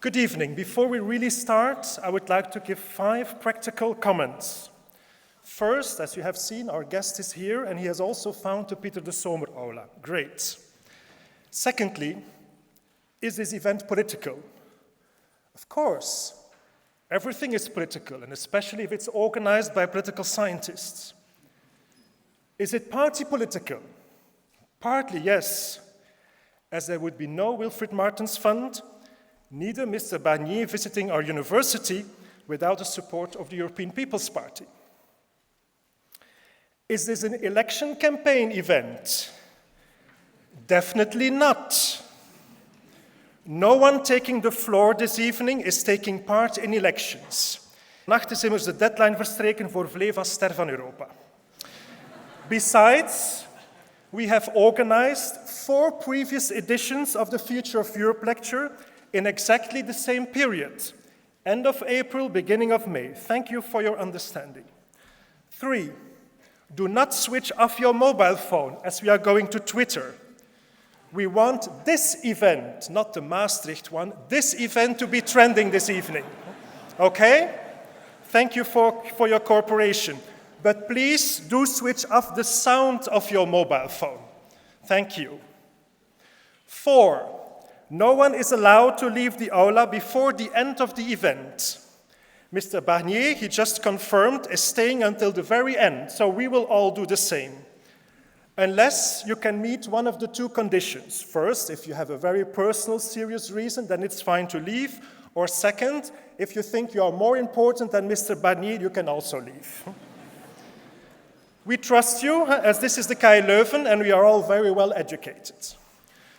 Good evening. Before we really start, I would like to give 5 practical comments. First, as you have seen, our guest is here, and he has also found the Pieter de Sommer Aula. Great. Secondly, is this event political? Of course. Everything is political, and especially if it's organized by political scientists. Is it party political? Partly, yes, as there would be no Wilfried Martens Fund, neither Mr. Barnier visiting our university without the support of the European People's Party. Is this an election campaign event? Definitely not. No one taking the floor this evening is taking part in elections. Vannacht is immers de deadline verstreken voor Vleva Ster van Europa. Besides, we have organized 4 previous editions of the Future of Europe lecture in exactly the same period, end of April, beginning of May. Thank you for your understanding. 3, do not switch off your mobile phone as we are going to Twitter. We want this event, not the Maastricht one, this event to be trending this evening. Okay? Thank you for your cooperation. But please do switch off the sound of your mobile phone. Thank you. 4, no one is allowed to leave the aula before the end of the event. Mr. Barnier, he just confirmed, is staying until the very end, so we will all do the same. Unless you can meet one of the 2 conditions. First, if you have a very personal, serious reason, then it's fine to leave. Or second, if you think you are more important than Mr. Barnier, you can also leave. We trust you, as this is the KU Leuven, and we are all very well educated.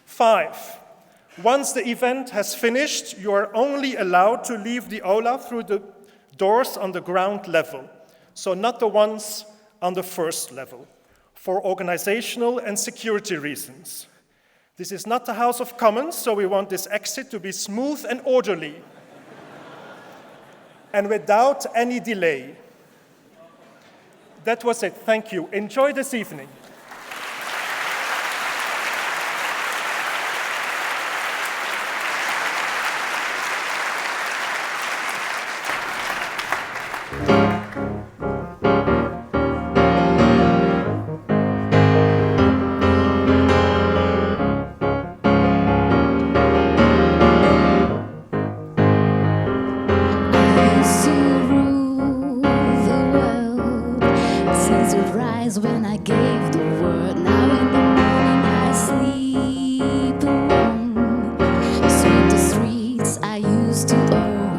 5, once the event has finished, you are only allowed to leave the aula through the doors on the ground level, so not the ones on the first level, for organizational and security reasons. This is not the House of Commons, so we want this exit to be smooth and orderly, and without any delay. That was it. Thank you. Enjoy this evening. When I gave the word, now in the morning I sleep alone. Sweep the streets I used to own.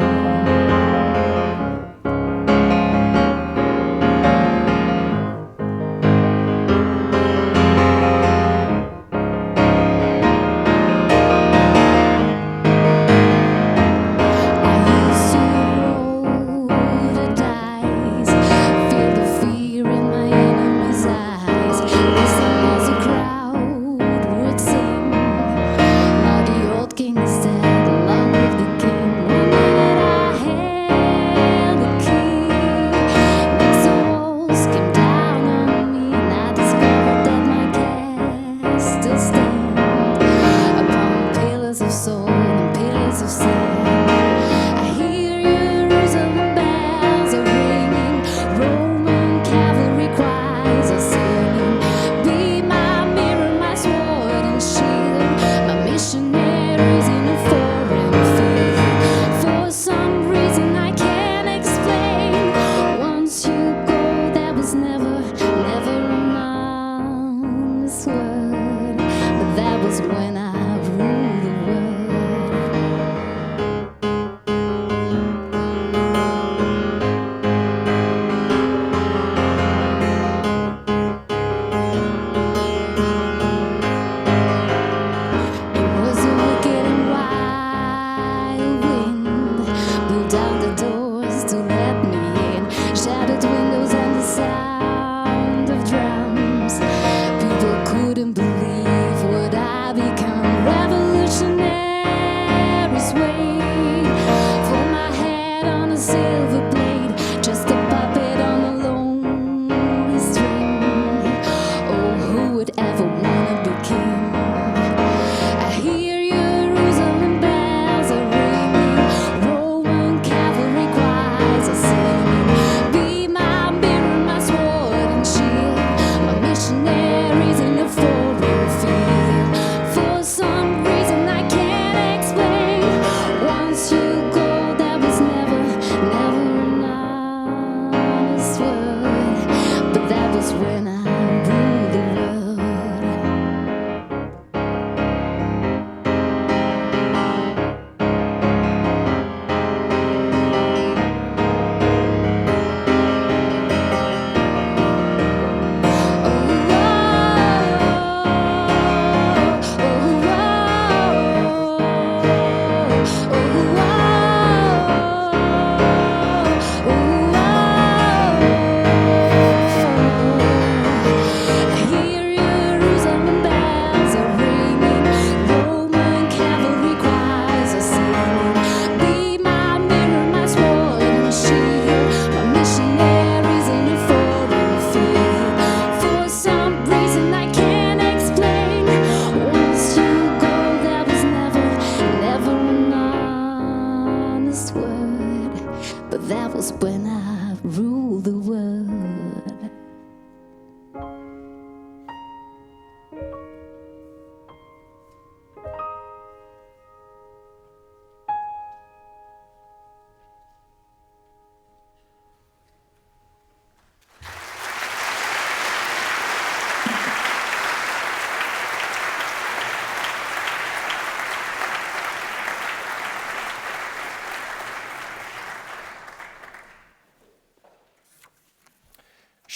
that was when I ruled the world.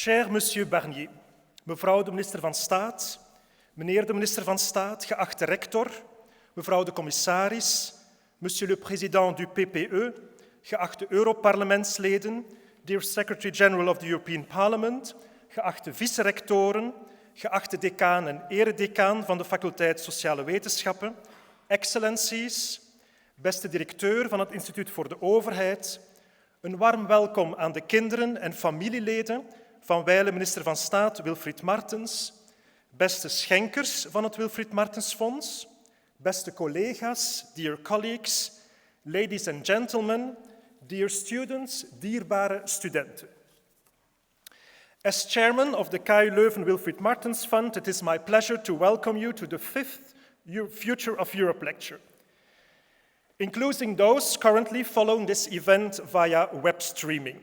Cher Monsieur Barnier, mevrouw de minister van Staat, meneer de minister van Staat, geachte rector, mevrouw de commissaris, monsieur le président du PPE, geachte Europarlementsleden, dear Secretary-General of the European Parliament, geachte vice-rectoren, geachte decaan en eredecaan van de faculteit Sociale Wetenschappen, excellenties, beste directeur van het Instituut voor de Overheid, een warm welkom aan de kinderen en familieleden van wijle minister van Staat Wilfried Martens, beste schenkers van het Wilfried Martens Fonds, beste collega's, dear colleagues, ladies and gentlemen, dear students, dierbare studenten. As chairman of the KU Leuven Wilfried Martens Fund, it is my pleasure to welcome you to the 5th Future of Europe lecture, including those currently following this event via web streaming.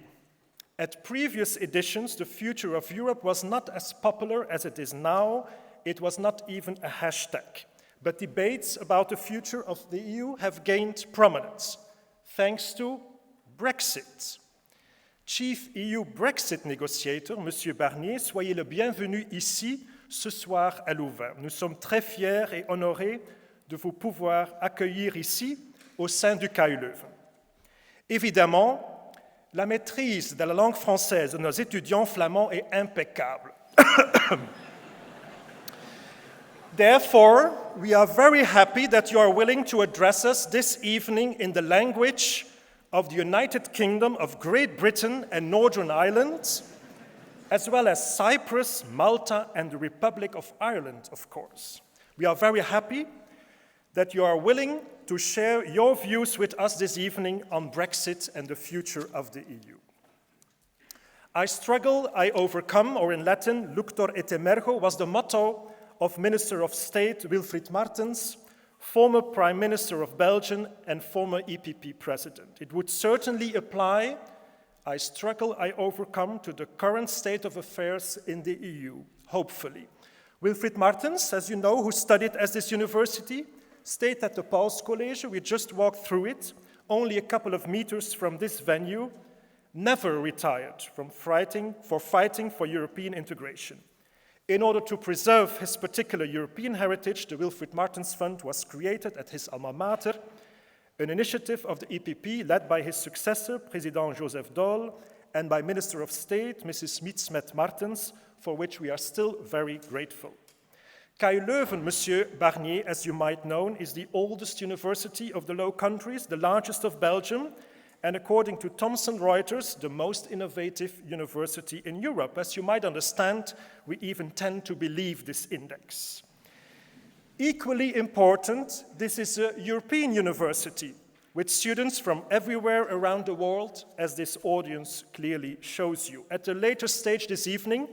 At previous editions, the Future of Europe was not as popular as it is now. It was not even a hashtag. But debates about the future of the EU have gained prominence, thanks to Brexit. Chief EU Brexit Negotiator, Monsieur Barnier, soyez le bienvenu ici, ce soir à Louvain. Nous sommes très fiers et honorés de vous pouvoir accueillir ici, au sein du KU Leuven. Évidemment, la maîtrise de la langue française de nos étudiants flamands est impeccable. Therefore, we are very happy that you are willing to address us this evening in the language of the United Kingdom of Great Britain and Northern Ireland, as well as Cyprus, Malta, and the Republic of Ireland, of course. We are very happy that you are willing to share your views with us this evening on Brexit and the future of the EU. I struggle, I overcome, or in Latin, luctor et emergo, was the motto of Minister of State Wilfried Martens, former Prime Minister of Belgium and former EPP President. It would certainly apply, I struggle, I overcome, to the current state of affairs in the EU, hopefully. Wilfried Martens, as you know, who studied at this university, stayed at the Paul's College, we just walked through it, only a couple of meters from this venue, never retired from fighting for European integration. In order to preserve his particular European heritage, the Wilfried Martens Fund was created at his alma mater, an initiative of the EPP led by his successor, President Joseph Daul, and by Minister of State, Mrs. Miet Martens, for which we are still very grateful. KU Leuven, Monsieur Barnier, as you might know, is the oldest university of the Low Countries, the largest of Belgium, and according to Thomson Reuters, the most innovative university in Europe. As you might understand, we even tend to believe this index. Equally important, this is a European university with students from everywhere around the world, as this audience clearly shows you. At a later stage this evening,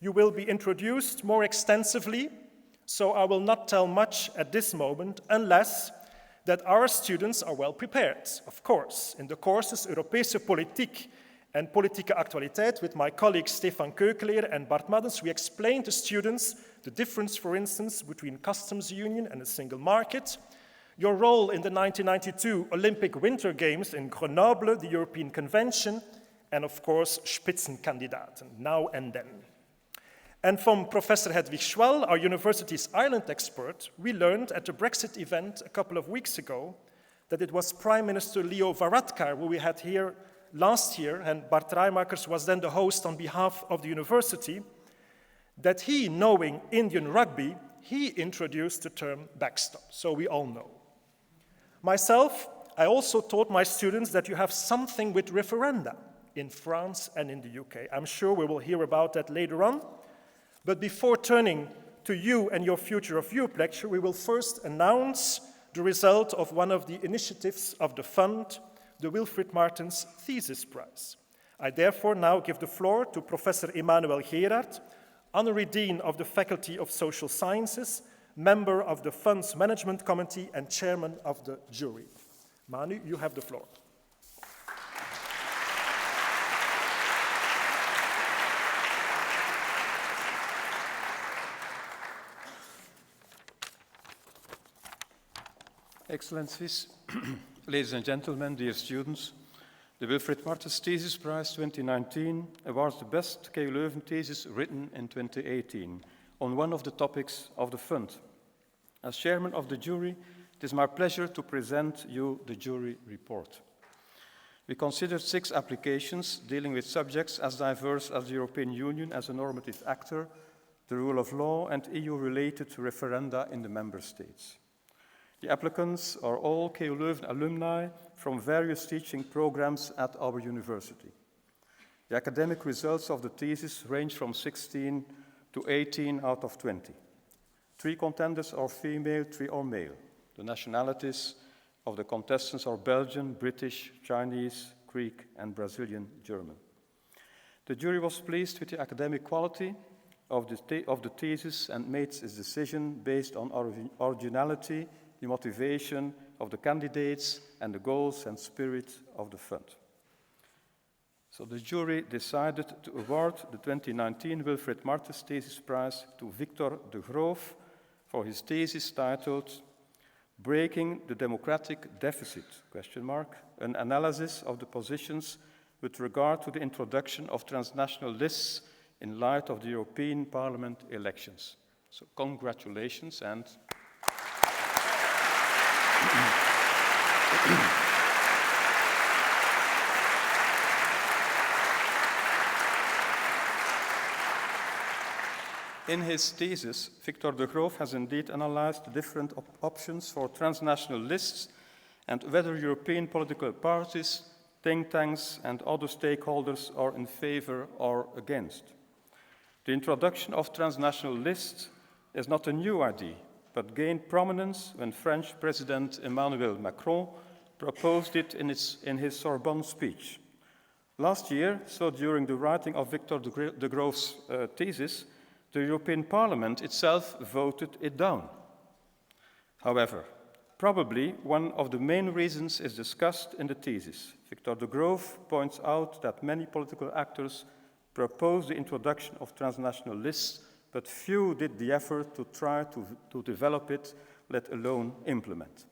you will be introduced more extensively, so I will not tell much at this moment, unless that our students are well prepared, of course. In the courses Europese Politiek and Politieke Actualiteit with my colleagues Stefan Keukeleer and Bart Maddens, we explain to students the difference, for instance, between customs union and a single market, your role in the 1992 Olympic Winter Games in Grenoble, the European Convention, and of course, Spitzenkandidaten, now and then. And from Professor Hedwig Schwell, our university's Ireland expert, we learned at the Brexit event a couple of weeks ago that it was Prime Minister Leo Varadkar, who we had here last year, and Bart Rijmakers was then the host on behalf of the university, that he, knowing Indian rugby, he introduced the term backstop, so we all know. Myself, I also taught my students that you have something with referenda in France and in the UK. I'm sure we will hear about that later on. But before turning to you and your Future of Europe lecture, we will first announce the result of one of the initiatives of the fund, the Wilfried Martens Thesis Prize. I therefore now give the floor to Professor Emmanuel Gerard, Honorary Dean of the Faculty of Social Sciences, member of the Funds Management Committee and chairman of the jury. Manu, you have the floor. Excellencies, ladies and gentlemen, dear students, the Wilfried Martens Thesis Prize 2019 awards the best KU Leuven thesis written in 2018 on one of the topics of the fund. As chairman of the jury, it is my pleasure to present you the jury report. We considered 6 applications dealing with subjects as diverse as the European Union as a normative actor, the rule of law, and EU-related referenda in the member states. The applicants are all KU Leuven alumni from various teaching programs at our university. The academic results of the thesis range from 16 to 18 out of 20. 3 contenders are female, 3 are male. The nationalities of the contestants are Belgian, British, Chinese, Greek, and Brazilian German. The jury was pleased with the academic quality of the thesis and made its decision based on originality, the motivation of the candidates, and the goals and spirit of the fund. So the jury decided to award the 2019 Wilfried Martens Thesis Prize to Victor de Groof for his thesis titled Breaking the Democratic Deficit, an analysis of the positions with regard to the introduction of transnational lists in light of the European Parliament elections. So congratulations and in his thesis, Victor de Groof has indeed analyzed the different options for transnational lists and whether European political parties, think tanks, and other stakeholders are in favor or against. The introduction of transnational lists is not a new idea, but gained prominence when French President Emmanuel Macron proposed it in his Sorbonne speech. Last year, so during the writing of Victor de Groof's thesis, the European Parliament itself voted it down. However, probably one of the main reasons is discussed in the thesis. Victor de Groof points out that many political actors proposed the introduction of transnational lists, but few did the effort to try to develop it, let alone implement.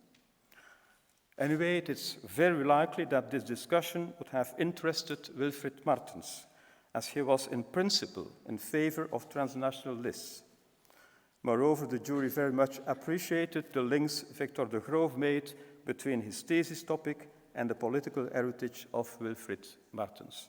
Anyway, it is very likely that this discussion would have interested Wilfried Martens, as he was in principle in favor of transnational lists. Moreover, the jury very much appreciated the links Victor de Groof made between his thesis topic and the political heritage of Wilfried Martens.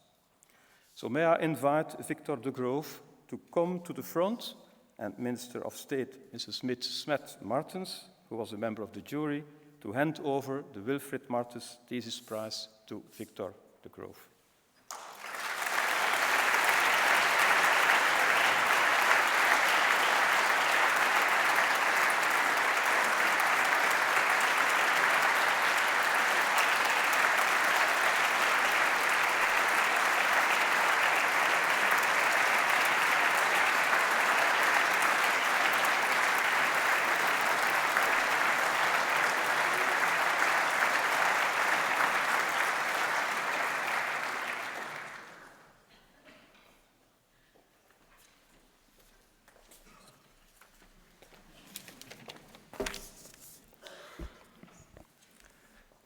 So may I invite Victor de Groof to come to the front, and Minister of State Mrs. Smet Martens, who was a member of the jury, to hand over the Wilfried Martens Thesis Prize to Victor de Groof.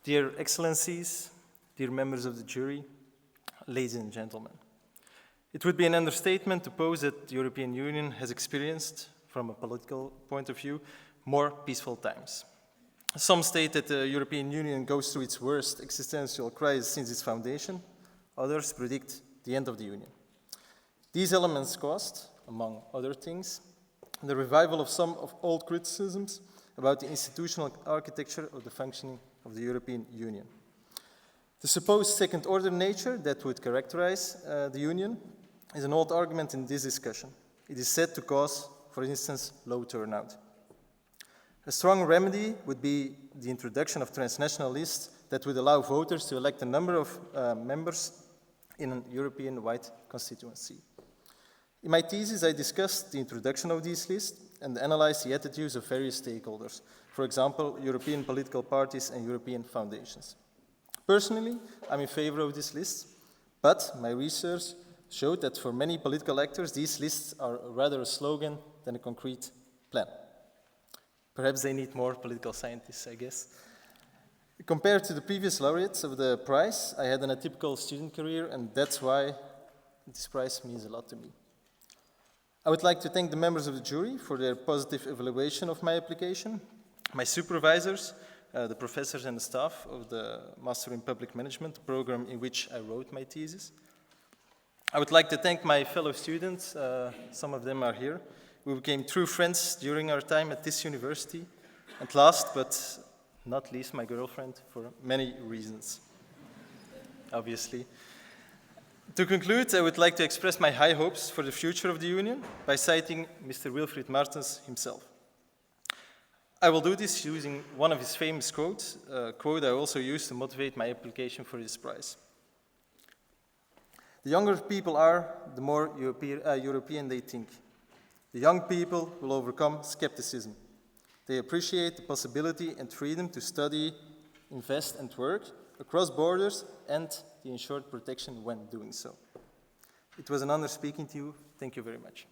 Dear Excellencies, dear members of the jury, ladies and gentlemen, it would be an understatement to pose that the European Union has experienced, from a political point of view, more peaceful times. Some state that the European Union goes through its worst existential crisis since its foundation. Others predict the end of the Union. These elements caused, among other things, the revival of some of old criticisms about the institutional architecture of the functioning of the European Union. The supposed second-order nature that would characterize the Union is an old argument in this discussion. It is said to cause, for instance, low turnout. A strong remedy would be the introduction of transnational lists that would allow voters to elect a number of members in a European-wide constituency. In my thesis, I discussed the introduction of these lists and analyzed the attitudes of various stakeholders, for example, European political parties and European foundations. Personally, I'm in favor of these lists, but my research showed that for many political actors, these lists are rather a slogan than a concrete plan. Perhaps they need more political scientists, I guess. Compared to the previous laureates of the prize, I had an atypical student career, and that's why this prize means a lot to me. I would like to thank the members of the jury for their positive evaluation of my application, my supervisors, the professors and the staff of the Master in Public Management program in which I wrote my thesis. I would like to thank my fellow students, some of them are here. We became true friends during our time at this university. And last but not least, my girlfriend, for many reasons, obviously. To conclude, I would like to express my high hopes for the future of the Union by citing Mr. Wilfried Martens himself. I will do this using one of his famous quotes, a quote I also used to motivate my application for this prize. The younger people are, the more European they think. The young people will overcome skepticism. They appreciate the possibility and freedom to study, invest and work across borders and the ensured protection when doing so. It was an honor speaking to you. Thank you very much.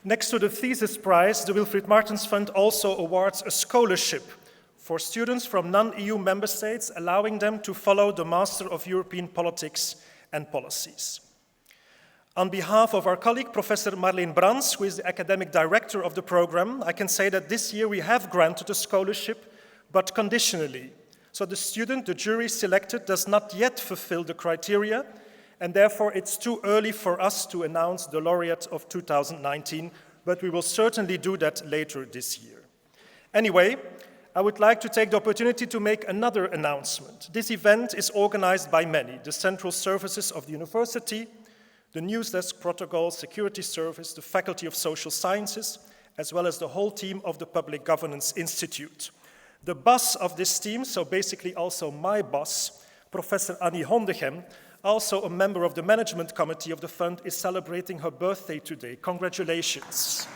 Next to the thesis prize, the Wilfried Martens Fund also awards a scholarship for students from non-EU member states, allowing them to follow the Master of European Politics and Policies. On behalf of our colleague, Professor Marleen Brands, who is the academic director of the program, I can say that this year we have granted a scholarship, but conditionally. So the student the jury selected does not yet fulfill the criteria, and therefore it's too early for us to announce the laureate of 2019, but we will certainly do that later this year. Anyway, I would like to take the opportunity to make another announcement. This event is organized by many, the central services of the university, the news desk protocol, security service, the Faculty of Social Sciences, as well as the whole team of the Public Governance Institute. The boss of this team, so basically also my boss, Professor Annie Hondegem, also a member of the management committee of the fund, is celebrating her birthday today. Congratulations.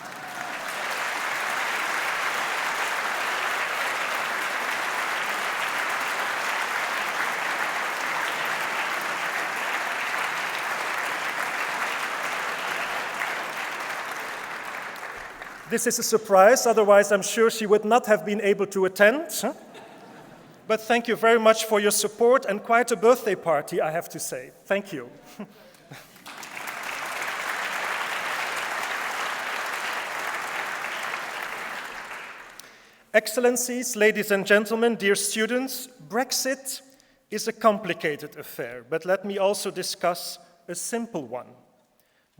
This is a surprise, otherwise I'm sure she would not have been able to attend. But thank you very much for your support and quite a birthday party, I have to say. Thank you. Excellencies, ladies and gentlemen, dear students, Brexit is a complicated affair, but let me also discuss a simple one.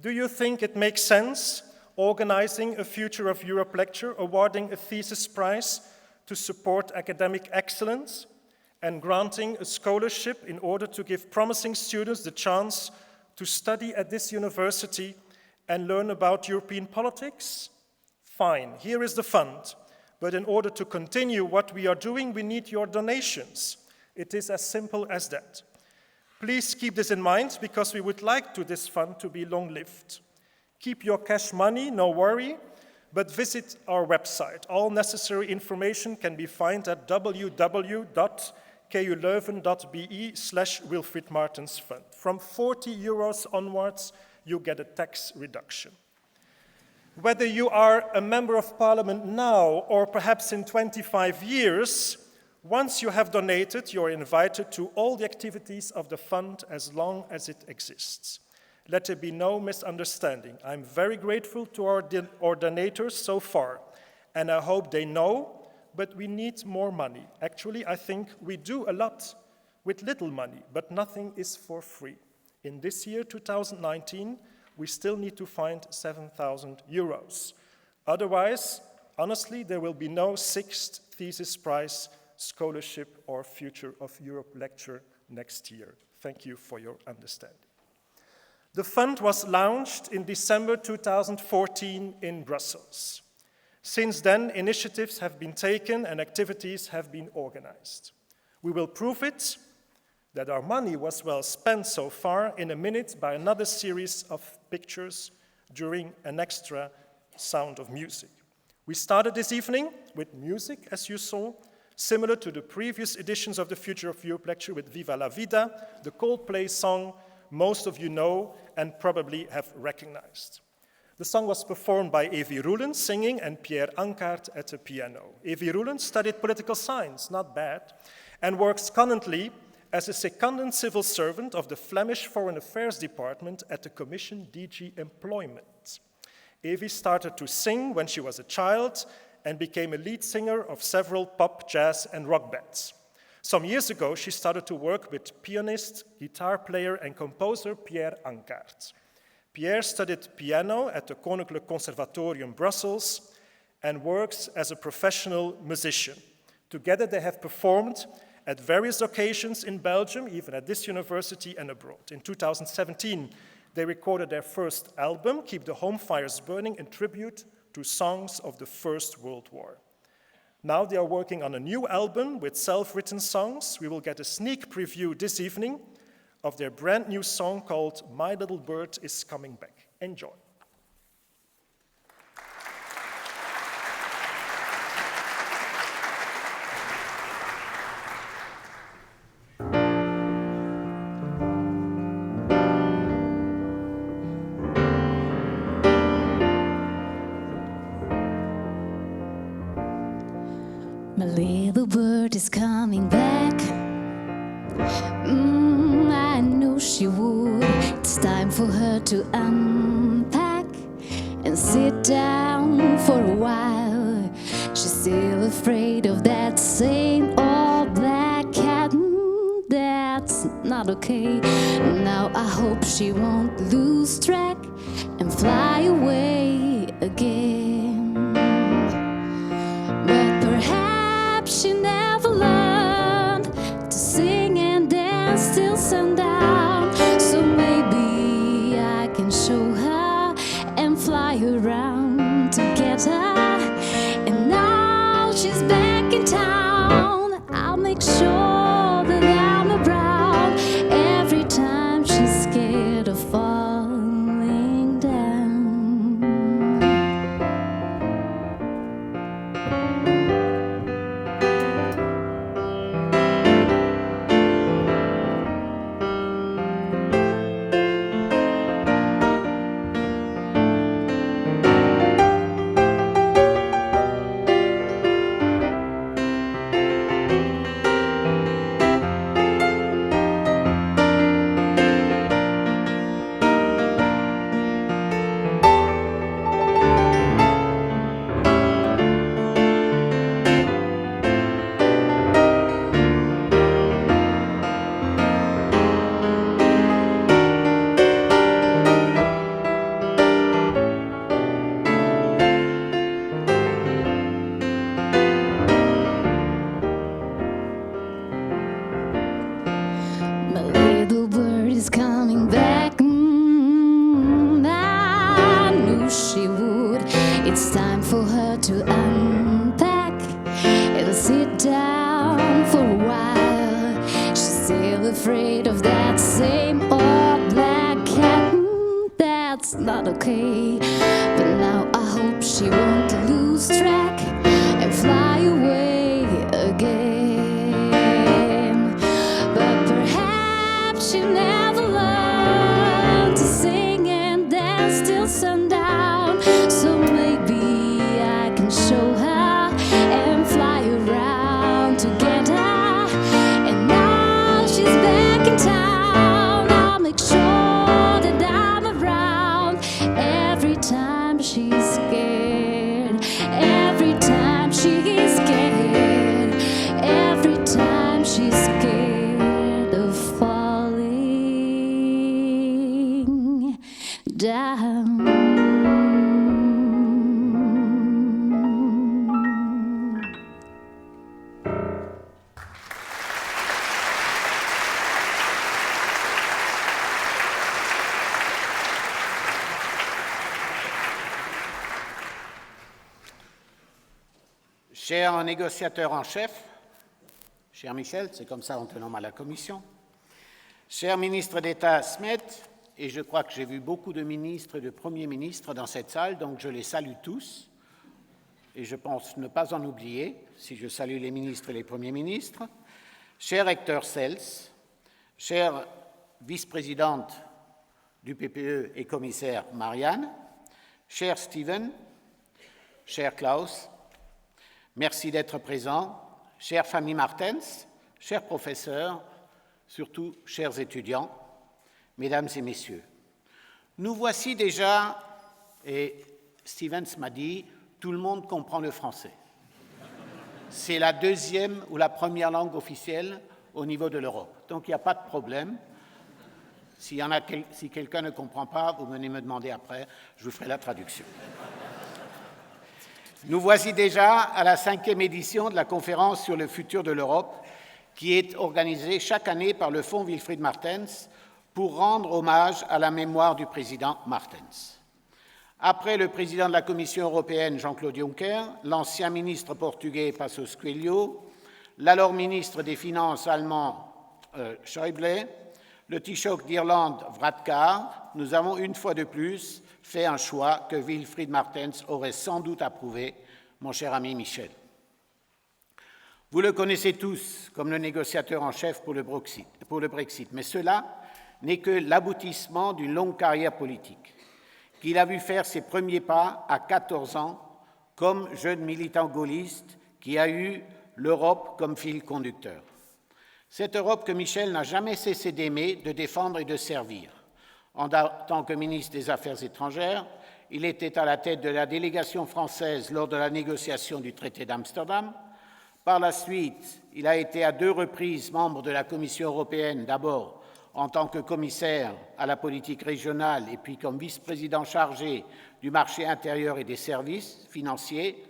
Do you think it makes sense organizing a Future of Europe lecture, awarding a thesis prize to support academic excellence, and granting a scholarship in order to give promising students the chance to study at this university and learn about European politics? Fine, here is the fund. But in order to continue what we are doing, we need your donations. It is as simple as that. Please keep this in mind, because we would like this fund to be long-lived. Keep your cash money, no worry, but visit our website. All necessary information can be found at www.kuleuven.be/Wilfried Martens Fund. From 40 euros onwards, you get a tax reduction. Whether you are a member of parliament now or perhaps in 25 years, once you have donated, you're invited to all the activities of the fund as long as it exists. Let there be no misunderstanding. I'm very grateful to our donators so far, and I hope they know, but we need more money. Actually, I think we do a lot with little money, but nothing is for free. In this year, 2019, we still need to find 7,000 euros. Otherwise, honestly, there will be no 6th thesis prize, scholarship, or Future of Europe lecture next year. Thank you for your understanding. The fund was launched in December 2014 in Brussels. Since then, initiatives have been taken and activities have been organized. We will prove it, that our money was well spent so far, in a minute by another series of pictures during an extra Sound of Music. We started this evening with music, as you saw, similar to the previous editions of the Future of Europe lecture with Viva la Vida, the Coldplay song most of you know and probably have recognized. The song was performed by Evi Roelen singing and Pierre Ankaert at the piano. Evi Roelen studied political science, not bad, and works currently as a secondant civil servant of the Flemish Foreign Affairs Department at the Commission DG Employment. Evi started to sing when she was a child and became a lead singer of several pop, jazz, and rock bands. Some years ago, she started to work with pianist, guitar player, and composer Pierre Ankaert. Pierre studied piano at the Koninklijk Conservatorium Brussels and works as a professional musician. Together, they have performed at various occasions in Belgium, even at this university and abroad. In 2017, they recorded their first album, Keep the Home Fires Burning, in tribute to songs of the First World War. Now they are working on a new album with self-written songs. We will get a sneak preview this evening of their brand new song called My Little Bird is Coming Back. Enjoy. My little bird is coming back. I knew she would. It's time for her to unpack and sit down for a while. She's still afraid of that same old black cat. That's not okay. Now I hope she won't lose track and fly away again. But perhaps she never learned to sing and dance till sundown. So maybe I can show her and fly around to get her. And now she's back in town. I'll make sure that I'm around every time she's scared of falling down. My little bird is coming back. I knew she would. It's time for her to unpack and sit down for a while. She's still afraid of that same old black cat. That's not okay. But now I hope she won't lose track and fly away again. But perhaps she never learned to sing and dance till sundown. So maybe I can show her and fly around to get her. And now she's back in town. I'll make sure that I'm around every time she's scared. Every time she's scared. Every time she's scared of falling down. cher négociateur en chef, cher Michel, c'est comme ça on te nomme à la Commission, cher ministre d'État Smet, et je crois que j'ai vu beaucoup de ministres et de premiers ministres dans cette salle, donc je les salue tous, et je pense ne pas en oublier, si je salue les ministres et les premiers ministres, cher Hector Sels, chère vice-présidente du PPE et commissaire Marianne, cher Steven, cher Klaus, merci d'être présent, chère famille Martens, chers professeurs, surtout chers étudiants, mesdames et messieurs. Nous voici déjà, et Stevens m'a dit, tout le monde comprend le français. C'est la deuxième ou la première langue officielle au niveau de l'Europe. Donc il n'y a pas de problème. Si quelqu'un ne comprend pas, vous venez me demander après, je vous ferai la traduction. Nous voici déjà à la 5e édition de la conférence sur le futur de l'Europe, qui est organisée chaque année par le Fonds Wilfried Martens pour rendre hommage à la mémoire du président Martens. Après le président de la Commission européenne, Jean-Claude Juncker, l'ancien ministre portugais Passos Coelho, l'alors ministre des Finances allemand Schäuble, le Taoiseach d'Irlande Varadkar, nous avons une fois de plus fait un choix que Wilfried Martens aurait sans doute approuvé, mon cher ami Michel. Vous le connaissez tous comme le négociateur en chef pour le Brexit, mais cela n'est que l'aboutissement d'une longue carrière politique, qu'il a vu faire ses premiers pas à 14 ans comme jeune militant gaulliste qui a eu l'Europe comme fil conducteur. Cette Europe que Michel n'a jamais cessé d'aimer, de défendre et de servir. En tant que ministre des Affaires étrangères, il était à la tête de la délégation française lors de la négociation du traité d'Amsterdam. Par la suite, il a été à 2 reprises membre de la Commission européenne, d'abord en tant que commissaire à la politique régionale et puis comme vice-président chargé du marché intérieur et des services financiers,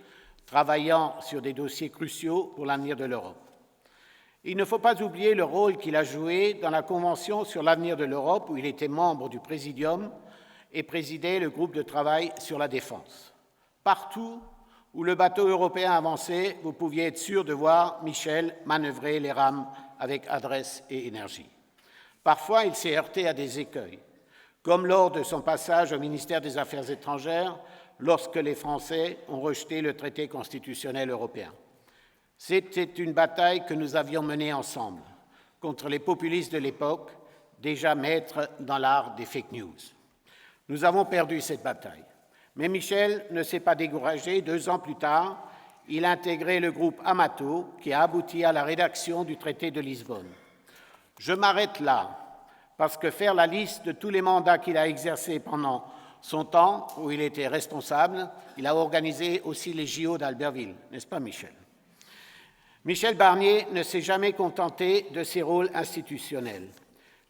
travaillant sur des dossiers cruciaux pour l'avenir de l'Europe. Il ne faut pas oublier le rôle qu'il a joué dans la Convention sur l'avenir de l'Europe, où il était membre du Présidium et présidait le groupe de travail sur la défense. Partout où le bateau européen avançait, vous pouviez être sûr de voir Michel manœuvrer les rames avec adresse et énergie. Parfois, il s'est heurté à des écueils, comme lors de son passage au ministère des Affaires étrangères, lorsque les Français ont rejeté le traité constitutionnel européen. C'était une bataille que nous avions menée ensemble contre les populistes de l'époque, déjà maîtres dans l'art des fake news. Nous avons perdu cette bataille. Mais Michel ne s'est pas découragé. 2 ans plus tard, il a intégré le groupe Amato qui a abouti à la rédaction du traité de Lisbonne. Je m'arrête là parce que faire la liste de tous les mandats qu'il a exercés pendant son temps où il était responsable, il a organisé aussi les JO d'Albertville, n'est-ce pas Michel ? Michel Barnier ne s'est jamais contenté de ses rôles institutionnels.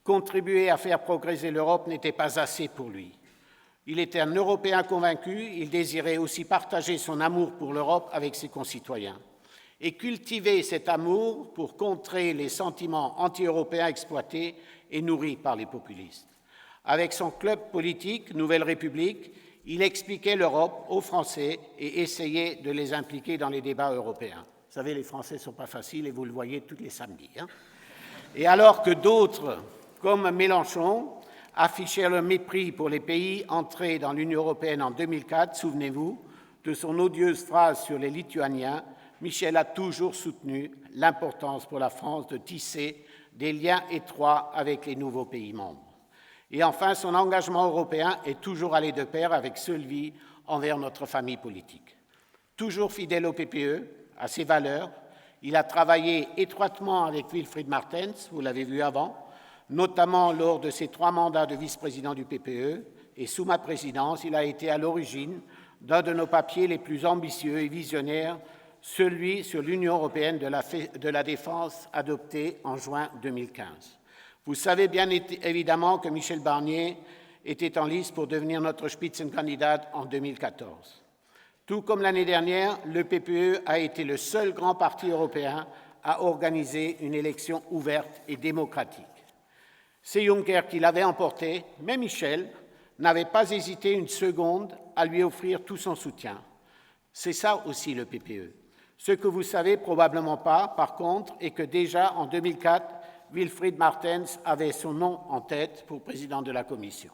Contribuer à faire progresser l'Europe n'était pas assez pour lui. Il était un Européen convaincu, il désirait aussi partager son amour pour l'Europe avec ses concitoyens et cultiver cet amour pour contrer les sentiments anti-européens exploités et nourris par les populistes. Avec son club politique, Nouvelle République, il expliquait l'Europe aux Français et essayait de les impliquer dans les débats européens. Vous savez, les Français ne sont pas faciles et vous le voyez tous les samedis. Et alors que d'autres, comme Mélenchon, affichaient leur mépris pour les pays entrés dans l'Union européenne en 2004, souvenez-vous de son odieuse phrase sur les Lituaniens, Michel a toujours soutenu l'importance pour la France de tisser des liens étroits avec les nouveaux pays membres. Et enfin, son engagement européen est toujours allé de pair avec celui envers notre famille politique. Toujours fidèle au PPE, à ses valeurs, il a travaillé étroitement avec Wilfried Martens, vous l'avez vu avant, notamment lors de ses 3 mandats de vice-président du PPE, et sous ma présidence, il a été à l'origine d'un de nos papiers les plus ambitieux et visionnaires, celui sur l'Union européenne de la défense adopté en juin 2015. Vous savez bien évidemment que Michel Barnier était en lice pour devenir notre Spitzenkandidat en 2014. Tout comme l'année dernière, le PPE a été le seul grand parti européen à organiser une élection ouverte et démocratique. C'est Juncker qui l'avait emporté, mais Michel n'avait pas hésité une seconde à lui offrir tout son soutien. C'est ça aussi le PPE. Ce que vous savez probablement pas, par contre, est que déjà en 2004, Wilfried Martens avait son nom en tête pour président de la Commission.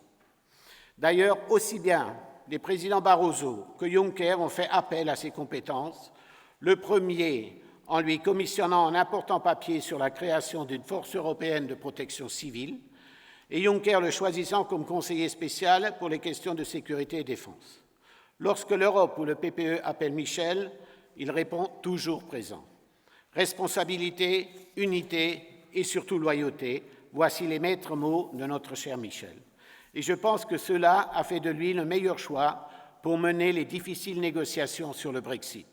D'ailleurs, aussi bien les présidents Barroso que Juncker ont fait appel à ses compétences, le premier en lui commissionnant un important papier sur la création d'une force européenne de protection civile, et Juncker le choisissant comme conseiller spécial pour les questions de sécurité et défense. Lorsque l'Europe ou le PPE appelle Michel, il répond toujours présent. Responsabilité, unité et surtout loyauté, voici les maîtres mots de notre cher Michel. Et je pense que cela a fait de lui le meilleur choix pour mener les difficiles négociations sur le Brexit.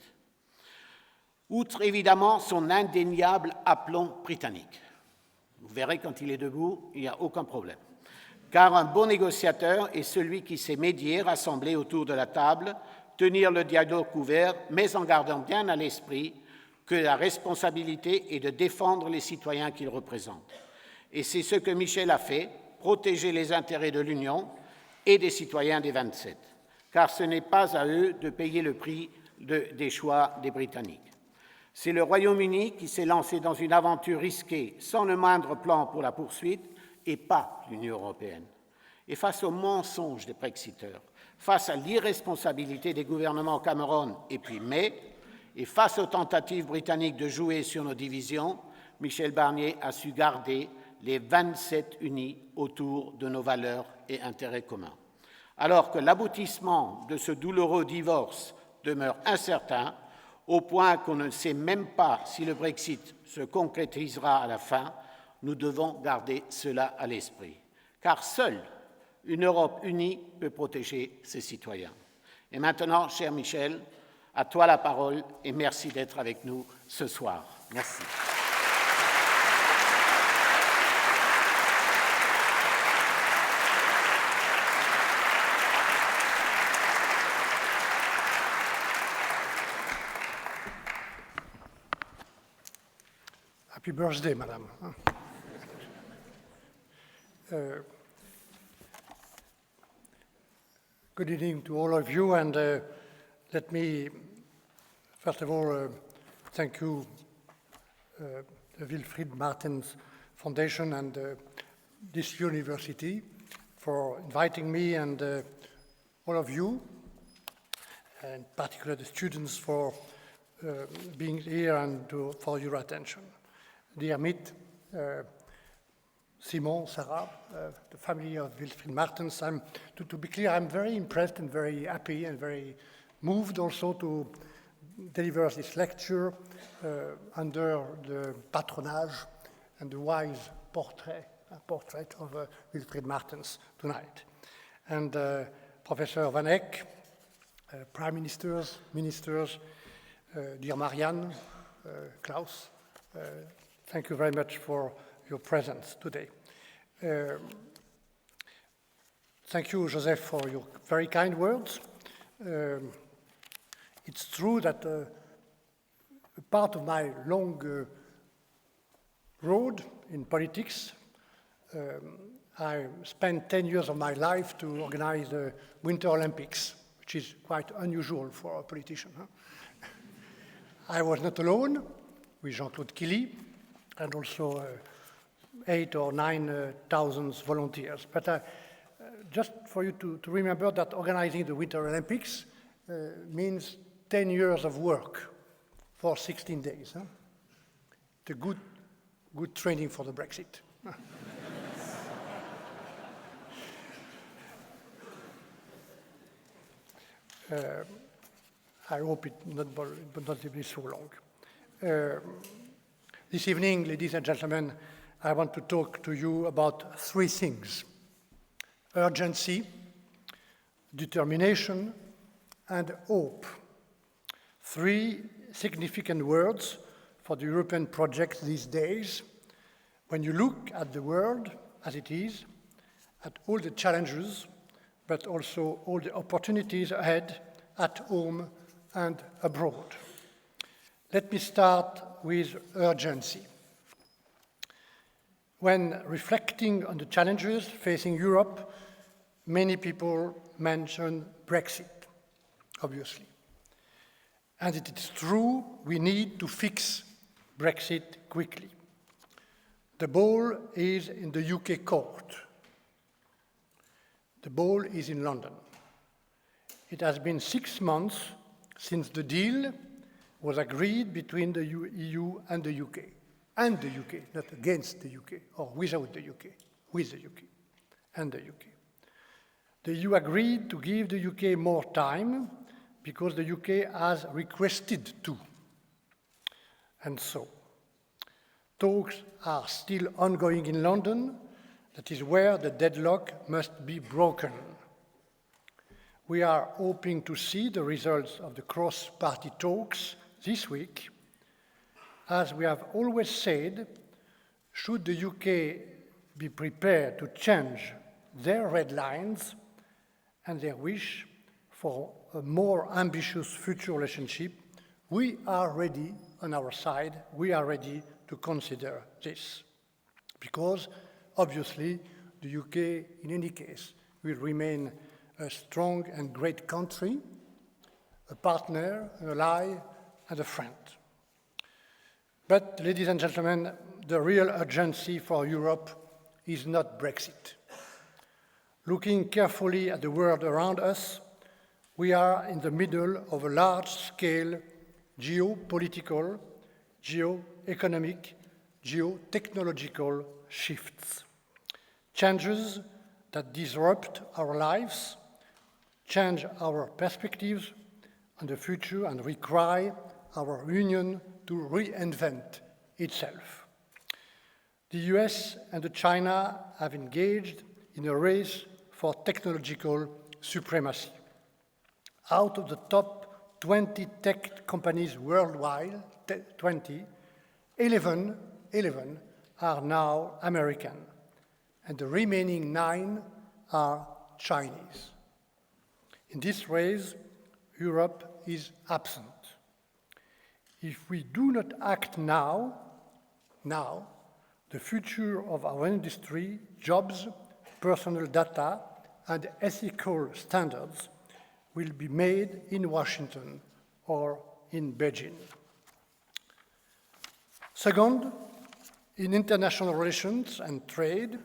Outre évidemment son indéniable aplomb britannique. Vous verrez quand il est debout, il n'y a aucun problème. Car un bon négociateur est celui qui sait médier, rassembler autour de la table, tenir le dialogue ouvert, mais en gardant bien à l'esprit que la responsabilité est de défendre les citoyens qu'il représente. Et c'est ce que Michel a fait, protéger les intérêts de l'Union et des citoyens des 27, car ce n'est pas à eux de payer le prix des choix des Britanniques. C'est le Royaume-Uni qui s'est lancé dans une aventure risquée sans le moindre plan pour la poursuite et pas l'Union européenne. Et face aux mensonges des Brexiteurs, face à l'irresponsabilité des gouvernements Cameron et puis May, et face aux tentatives britanniques de jouer sur nos divisions, Michel Barnier a su garder les 27 unis autour de nos valeurs et intérêts communs. Alors que l'aboutissement de ce douloureux divorce demeure incertain, au point qu'on ne sait même pas si le Brexit se concrétisera à la fin, nous devons garder cela à l'esprit. Car seule une Europe unie peut protéger ses citoyens. Et maintenant, cher Michel, à toi la parole et merci d'être avec nous ce soir. Merci. Happy birthday, madame. Good evening to all of you, and let me, first of all, thank you, the Wilfried Martens Foundation and this university for inviting me and all of you, and in particular the students for being here and for your attention. Dear Amit, Simon, Sarah, the family of Wilfried Martens, to be clear, I'm very impressed and very happy and very moved also to deliver this lecture under the patronage and the wise portrait of Wilfried Martens tonight. And Professor Van Eck, Prime Ministers, Ministers, dear Marianne, Klaus, thank you very much for your presence today. Thank you, Joseph, for your very kind words. It's true that a part of my long road in politics, I spent 10 years of my life to organize the Winter Olympics, which is quite unusual for a politician. Huh? I was not alone, with Jean-Claude Killy, and also 8,000 or 9,000 volunteers. But just for you to remember that organizing the Winter Olympics means 10 years of work for 16 days. Huh? It's a good training for the Brexit. I hope it will not be so long. This evening, ladies and gentlemen, I want to talk to you about three things: urgency, determination, and hope. Three significant words for the European project these days. When you look at the world as it is, at all the challenges, but also all the opportunities ahead at home and abroad. Let me start with urgency. When reflecting on the challenges facing Europe, many people mention Brexit, obviously. And it is true, we need to fix Brexit quickly. The ball is in the UK court. The ball is in London. It has been 6 months since the deal was agreed between the EU and the UK. And the UK, not against the UK or without the UK, with the UK and the UK. The EU agreed to give the UK more time because the UK has requested to. And so, talks are still ongoing in London. That is where the deadlock must be broken. We are hoping to see the results of the cross-party talks this week. As we have always said, should the UK be prepared to change their red lines and their wish for a more ambitious future relationship, we are ready on our side, we are ready to consider this. Because, obviously, the UK, in any case, will remain a strong and great country, a partner, an ally, and a friend. But, ladies and gentlemen, the real urgency for Europe is not Brexit. Looking carefully at the world around us, we are in the middle of a large-scale geopolitical, geo-economic, geotechnological shifts. Changes that disrupt our lives, change our perspectives on the future, and require our Union to reinvent itself. The US and China have engaged in a race for technological supremacy. Out of the top 20 tech companies worldwide, 11 are now American, and the remaining 9 are Chinese. In this race, Europe is absent. If we do not act now, the future of our industry, jobs, personal data, and ethical standards will be made in Washington or in Beijing. Second, in international relations and trade,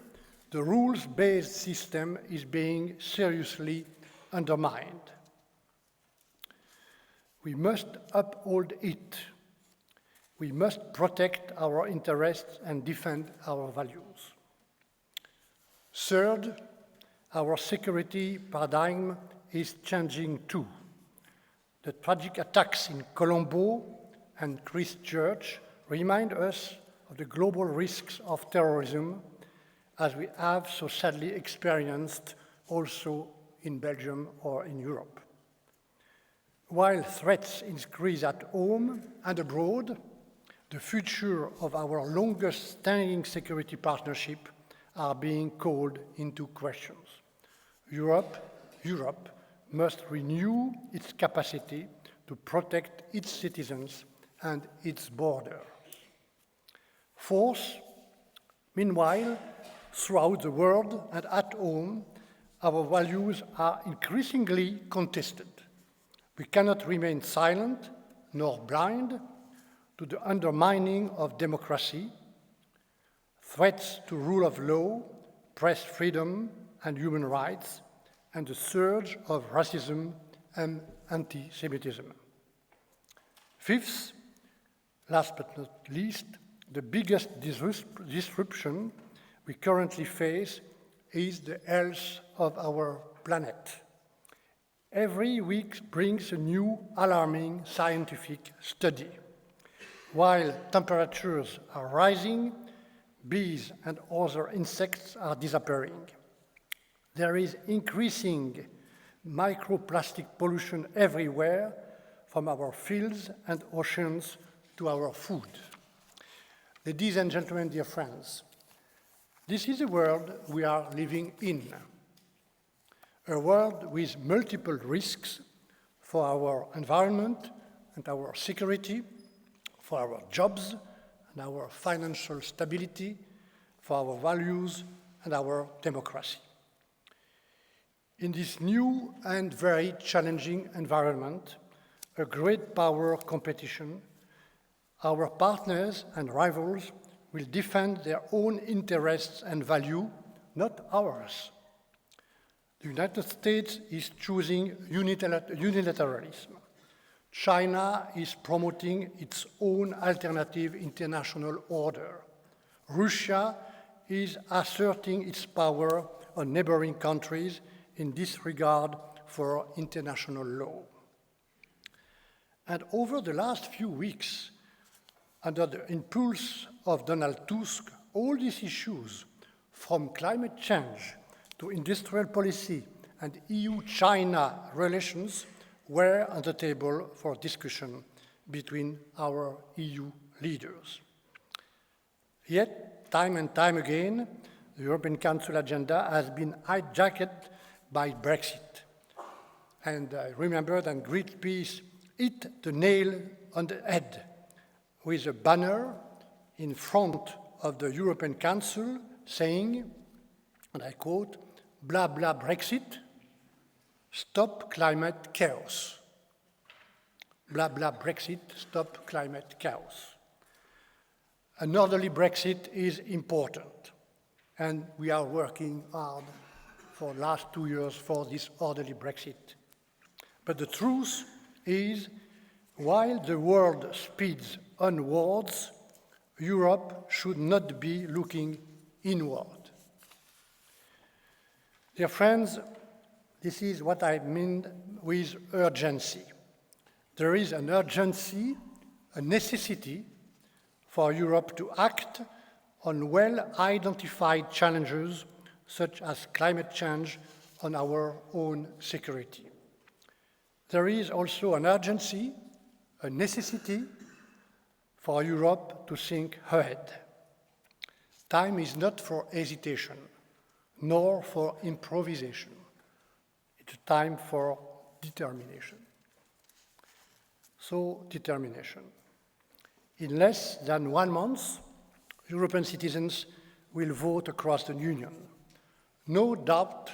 the rules-based system is being seriously undermined. We must uphold it. We must protect our interests and defend our values. Third, our security paradigm is changing too. The tragic attacks in Colombo and Christchurch remind us of the global risks of terrorism, as we have so sadly experienced also in Belgium or in Europe. While threats increase at home and abroad, the future of our longest-standing security partnership are being called into questions. Europe must renew its capacity to protect its citizens and its border. Fourth, meanwhile, throughout the world and at home, our values are increasingly contested. We cannot remain silent nor blind to the undermining of democracy, threats to rule of law, press freedom and human rights, and the surge of racism and anti-Semitism. Fifth, last but not least, the biggest disruption we currently face is the health of our planet. Every week brings a new alarming scientific study. While temperatures are rising, bees and other insects are disappearing. There is increasing microplastic pollution everywhere, from our fields and oceans to our food. Ladies and gentlemen, dear friends, this is the world we are living in. A world with multiple risks for our environment and our security, for our jobs and our financial stability, for our values and our democracy. In this new and very challenging environment, a great power competition, our partners and rivals will defend their own interests and value, not ours. The United States is choosing unilateralism. China is promoting its own alternative international order. Russia is asserting its power on neighboring countries in disregard for international law. And over the last few weeks, under the impulse of Donald Tusk, all these issues, from climate change to industrial policy and EU-China relations, were on the table for discussion between our EU leaders. Yet, time and time again, the European Council agenda has been hijacked by Brexit. And I remember that Greenpeace hit the nail on the head with a banner in front of the European Council saying, and I quote, "Blah, blah, Brexit, stop climate chaos." Blah, blah, Brexit, stop climate chaos. An orderly Brexit is important, and we are working hard for the last 2 years for this orderly Brexit. But the truth is, while the world speeds onwards, Europe should not be looking inward. Dear friends, this is what I mean with urgency. There is an urgency, a necessity for Europe to act on well-identified challenges such as climate change on our own security. There is also an urgency, a necessity for Europe to think ahead. Time is not for hesitation, nor for improvisation. It's a time for determination. So, determination. In less than 1 month, European citizens will vote across the Union. No doubt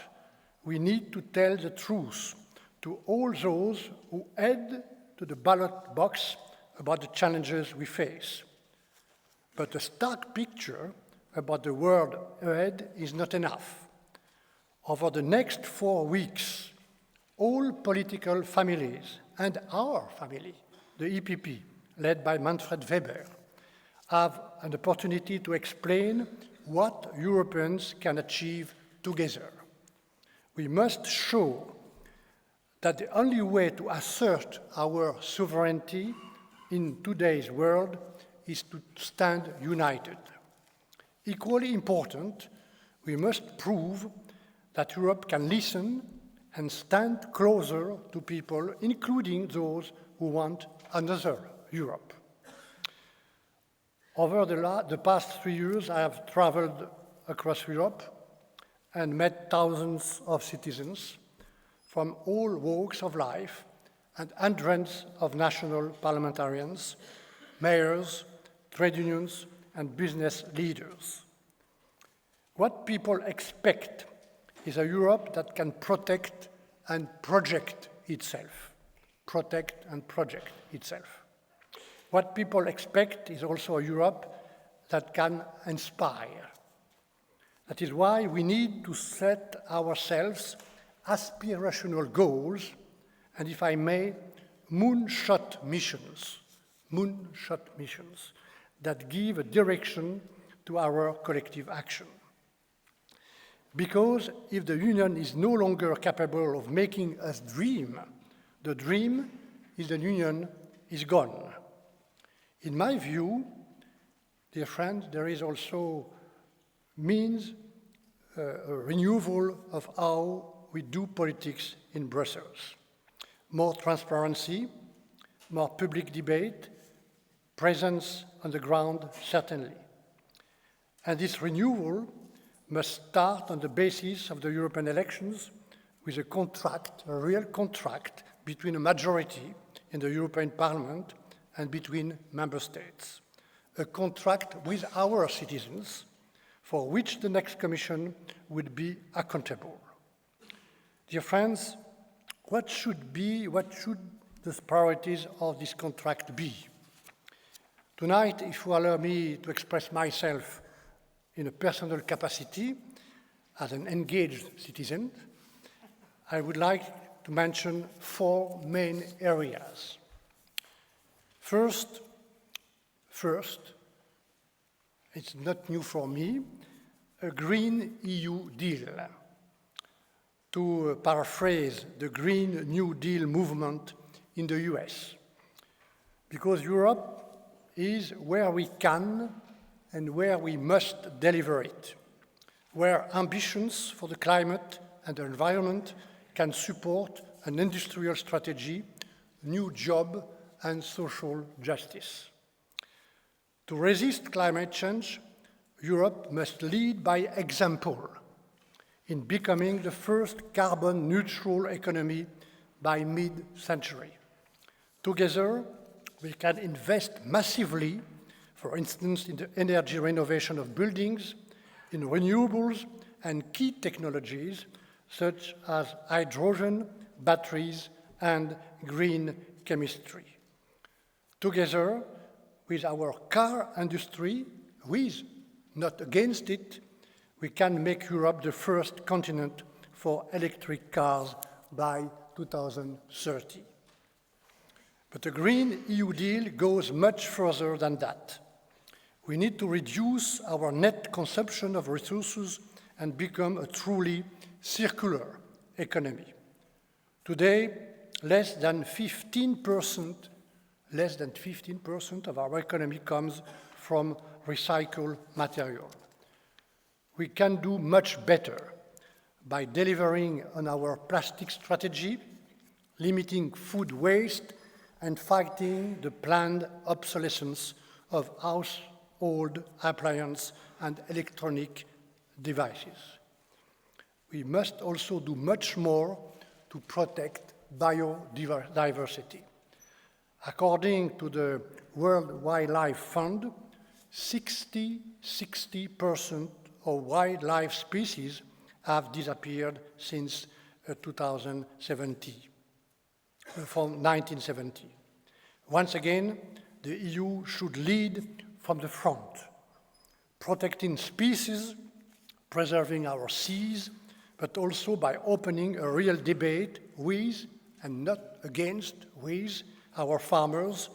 we need to tell the truth to all those who head to the ballot box about the challenges we face. But a stark picture about the world ahead is not enough. Over the next 4 weeks, all political families and our family, the EPP, led by Manfred Weber, have an opportunity to explain what Europeans can achieve together. We must show that the only way to assert our sovereignty in today's world is to stand united. Equally important, we must prove that Europe can listen and stand closer to people, including those who want another Europe. Over the past 3 years, I have traveled across Europe and met thousands of citizens from all walks of life and hundreds of national parliamentarians, mayors, trade unions, and business leaders. What people expect is a Europe that can protect and project itself. Protect and project itself. What people expect is also a Europe that can inspire. That is why we need to set ourselves aspirational goals, and if I may, moonshot missions that give a direction to our collective action. Because if the Union is no longer capable of making us dream, the dream is the Union is gone. In my view, dear friends, there is also means a renewal of how we do politics in Brussels. More transparency, more public debate, presence on the ground, certainly. And this renewal must start on the basis of the European elections with a contract, a real contract between a majority in the European Parliament and between member states. A contract with our citizens for which the next Commission would be accountable. Dear friends, what should the priorities of this contract be? Tonight, if you allow me to express myself in a personal capacity as an engaged citizen, I would like to mention 4 main areas. First, it's not new for me, a Green EU deal. To paraphrase the Green New Deal movement in the US, because Europe is where we can and where we must deliver it, where ambitions for the climate and the environment can support an industrial strategy, new job, and social justice. To resist climate change, Europe must lead by example in becoming the first carbon-neutral economy by mid-century. Together, we can invest massively, for instance, in the energy renovation of buildings, in renewables and key technologies such as hydrogen, batteries, and green chemistry. Together with our car industry, with, not against it, we can make Europe the first continent for electric cars by 2030. But the Green EU deal goes much further than that. We need to reduce our net consumption of resources and become a truly circular economy. Today, less than 15% of our economy comes from recycled material. We can do much better by delivering on our plastic strategy, limiting food waste, and fighting the planned obsolescence of household appliances and electronic devices. We must also do much more to protect biodiversity. According to the World Wildlife Fund, 60% of wildlife species have disappeared since 1970. Once again, the EU should lead from the front, protecting species, preserving our seas, but also by opening a real debate with, and not against, with our farmers,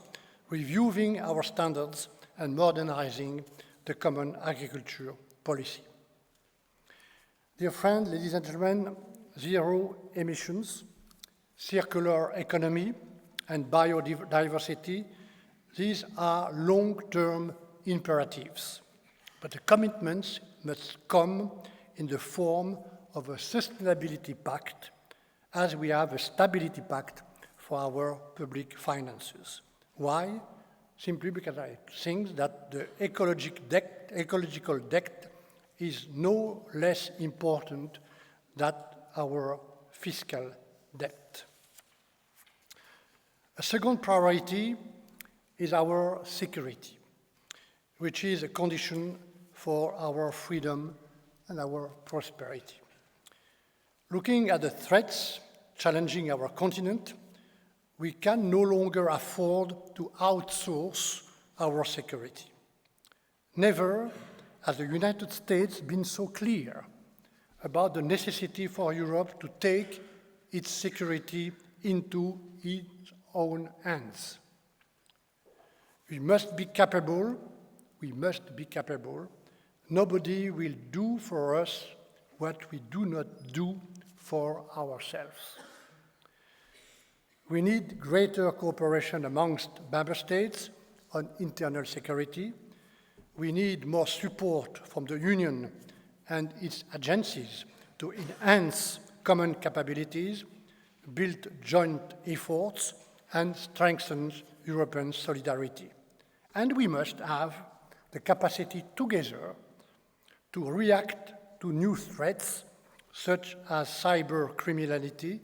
reviewing our standards and modernizing the common agriculture policy. Dear friends, ladies and gentlemen, zero emissions, circular economy, and biodiversity, these are long-term imperatives. But the commitments must come in the form of a sustainability pact, as we have a stability pact for our public finances. Why? Simply because I think that the ecological debt is no less important than our fiscal debt. A second priority is our security, which is a condition for our freedom and our prosperity. Looking at the threats challenging our continent, we can no longer afford to outsource our security. Never has the United States been so clear about the necessity for Europe to take its security into its own hands. We must be capable. Nobody will do for us what we do not do for ourselves. We need greater cooperation amongst member states on internal security. We need more support from the Union and its agencies to enhance common capabilities, build joint efforts, and strengthen European solidarity. And we must have the capacity together to react to new threats such as cyber criminality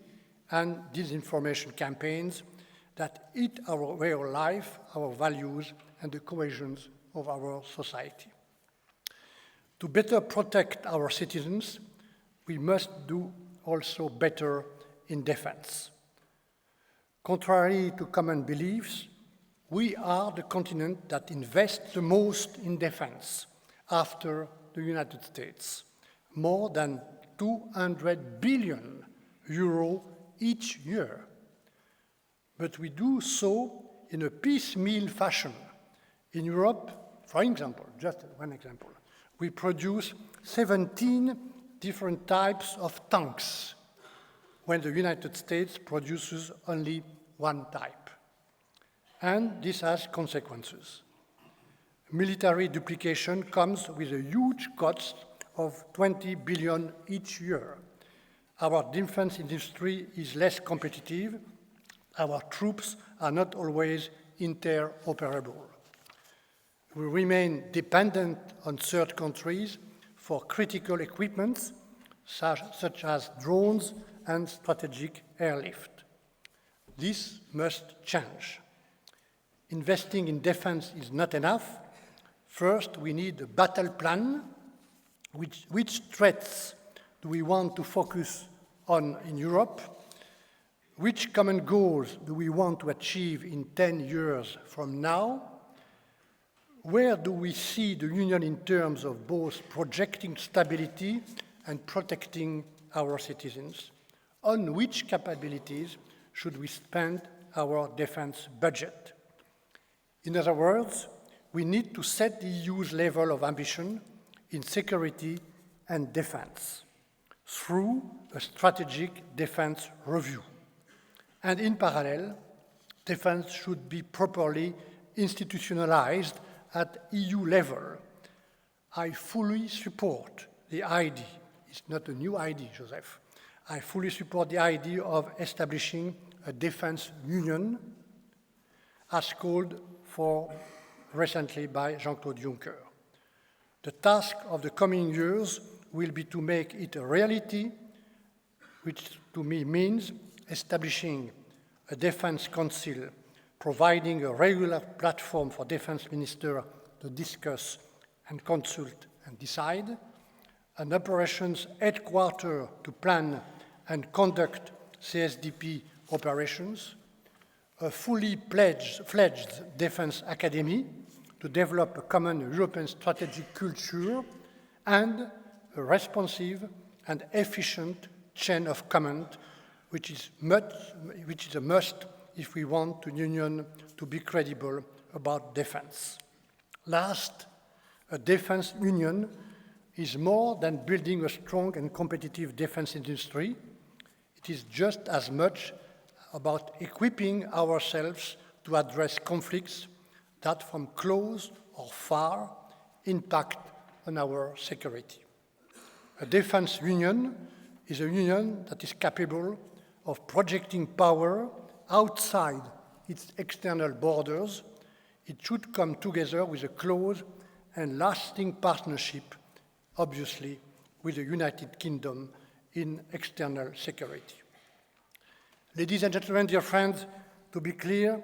and disinformation campaigns that hit our way of life, our values, and the cohesion of our society. To better protect our citizens, we must do also better in defense. Contrary to common beliefs, we are the continent that invests the most in defense after the United States, more than 200 billion euro each year. But we do so in a piecemeal fashion. In Europe, for example, just one example, we produce 17 different types of tanks when the United States produces only one type. And this has consequences. Military duplication comes with a huge cost of 20 billion each year. Our defense industry is less competitive. Our troops are not always interoperable. We remain dependent on third countries for critical equipment, such as drones and strategic airlift. This must change. Investing in defense is not enough. First, we need a battle plan. Which threats do we want to focus on in Europe? Which common goals do we want to achieve in 10 years from now? Where do we see the Union in terms of both projecting stability and protecting our citizens? On which capabilities should we spend our defense budget? In other words, we need to set the EU's level of ambition in security and defense through a strategic defense review. And in parallel, defense should be properly institutionalized at EU level. I fully support the idea, it's not a new idea, Joseph, I fully support the idea of establishing a defense union as called for recently by Jean-Claude Juncker. The task of the coming years will be to make it a reality, which to me means establishing a defense council, providing a regular platform for defense ministers to discuss and consult and decide, an operations headquarters to plan and conduct CSDP operations, a fully fledged defense academy to develop a common European strategic culture, and a responsive and efficient chain of command, which is a must if we want the Union to be credible about defense. Last, a defense union is more than building a strong and competitive defense industry. It is just as much about equipping ourselves to address conflicts that from close or far impact on our security. A defense union is a union that is capable of projecting power outside its external borders. It should come together with a close and lasting partnership, obviously, with the United Kingdom in external security. Ladies and gentlemen, dear friends, to be clear,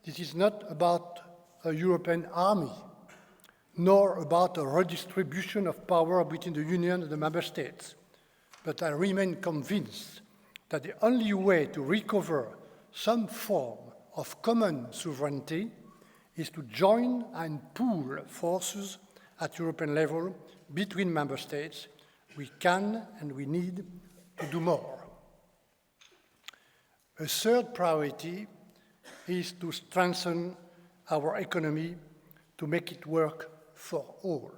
this is not about a European army, nor about a redistribution of power between the Union and the Member States. But I remain convinced that the only way to recover some form of common sovereignty is to join and pool forces at European level between Member States. We can and we need to do more. A third priority is to strengthen our economy to make it work for all.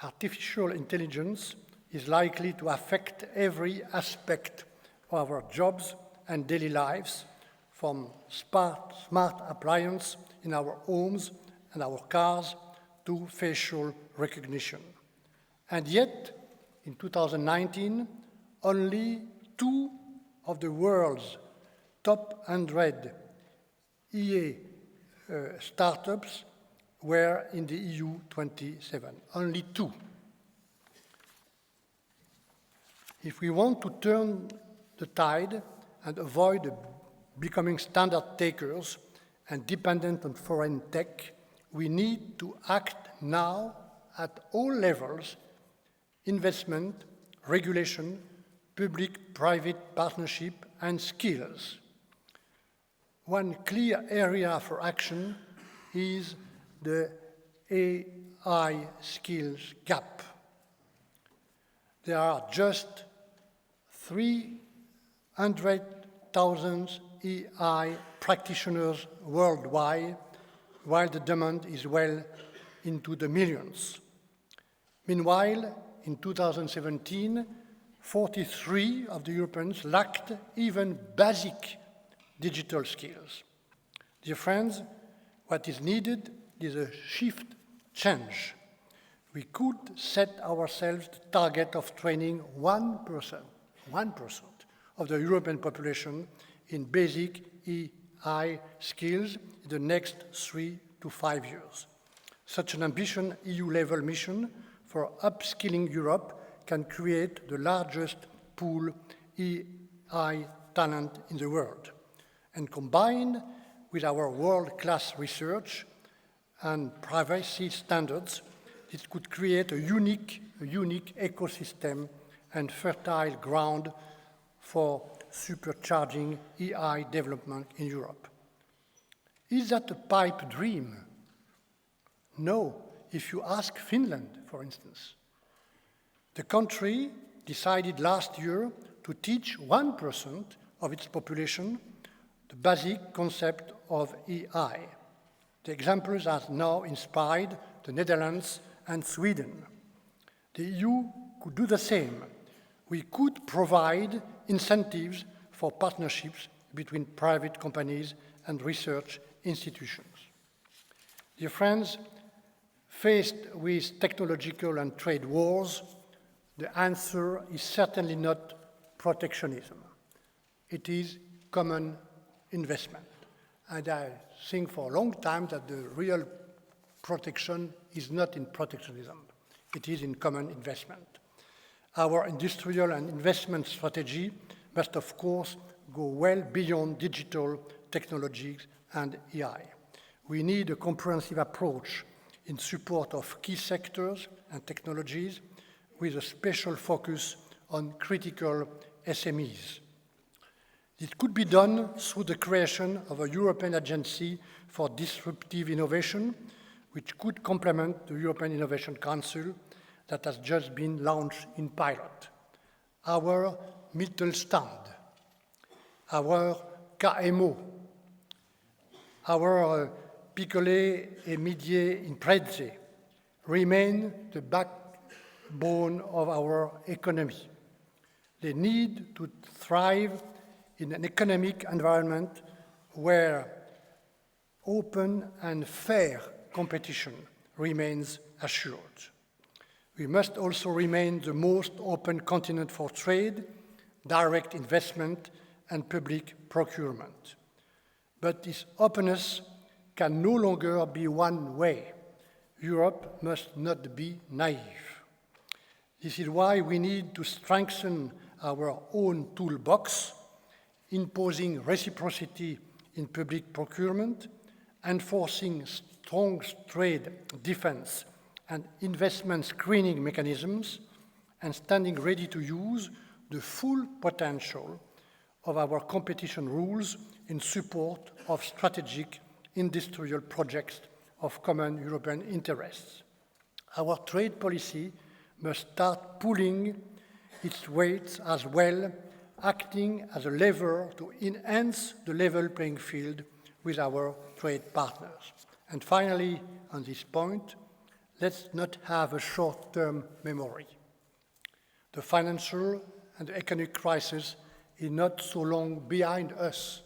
Artificial intelligence is likely to affect every aspect of our jobs and daily lives, from smart appliances in our homes and our cars to facial recognition. And yet, in 2019, only 2 of the world's top 100 EA startups were in the EU 27. Only 2. If we want to turn the tide and avoid becoming standard takers and dependent on foreign tech, we need to act now at all levels: investment, regulation, public-private partnership and skills. One clear area for action is the AI skills gap. There are just 300,000 AI practitioners worldwide, while the demand is well into the millions. Meanwhile, in 2017, 43 of the Europeans lacked even basic digital skills. Dear friends, what is needed is a shift change. We could set ourselves the target of training 1% of the European population in basic AI skills in the next 3 to 5 years. Such an ambitious EU-level mission for upskilling Europe can create the largest pool AI talent in the world. And combined with our world-class research and privacy standards, it could create a unique ecosystem and fertile ground for supercharging AI development in Europe. Is that a pipe dream? No, if you ask Finland, for instance. The country decided last year to teach 1% of its population the basic concept of AI. The examples have now inspired the Netherlands and Sweden. The EU could do the same. We could provide incentives for partnerships between private companies and research institutions. Dear friends, faced with technological and trade wars, the answer is certainly not protectionism. It is common investment. And I think for a long time that the real protection is not in protectionism. It is in common investment. Our industrial and investment strategy must, of course, go well beyond digital technologies and AI. We need a comprehensive approach in support of key sectors and technologies with a special focus on critical SMEs. It could be done through the creation of a European Agency for Disruptive Innovation, which could complement the European Innovation Council that has just been launched in pilot. Our Mittelstand, our KMO, our piccole e medie imprese remain the backbone of our economy. They need to thrive in an economic environment where open and fair competition remains assured. We must also remain the most open continent for trade, direct investment, and public procurement. But this openness can no longer be one way. Europe must not be naive. This is why we need to strengthen our own toolbox, imposing reciprocity in public procurement, enforcing strong trade defense and investment screening mechanisms, and standing ready to use the full potential of our competition rules in support of strategic industrial projects of common European interests. Our trade policy must start pulling its weight as well, acting as a lever to enhance the level playing field with our trade partners. And finally, on this point, let's not have a short-term memory. The financial and economic crisis is not so long behind us.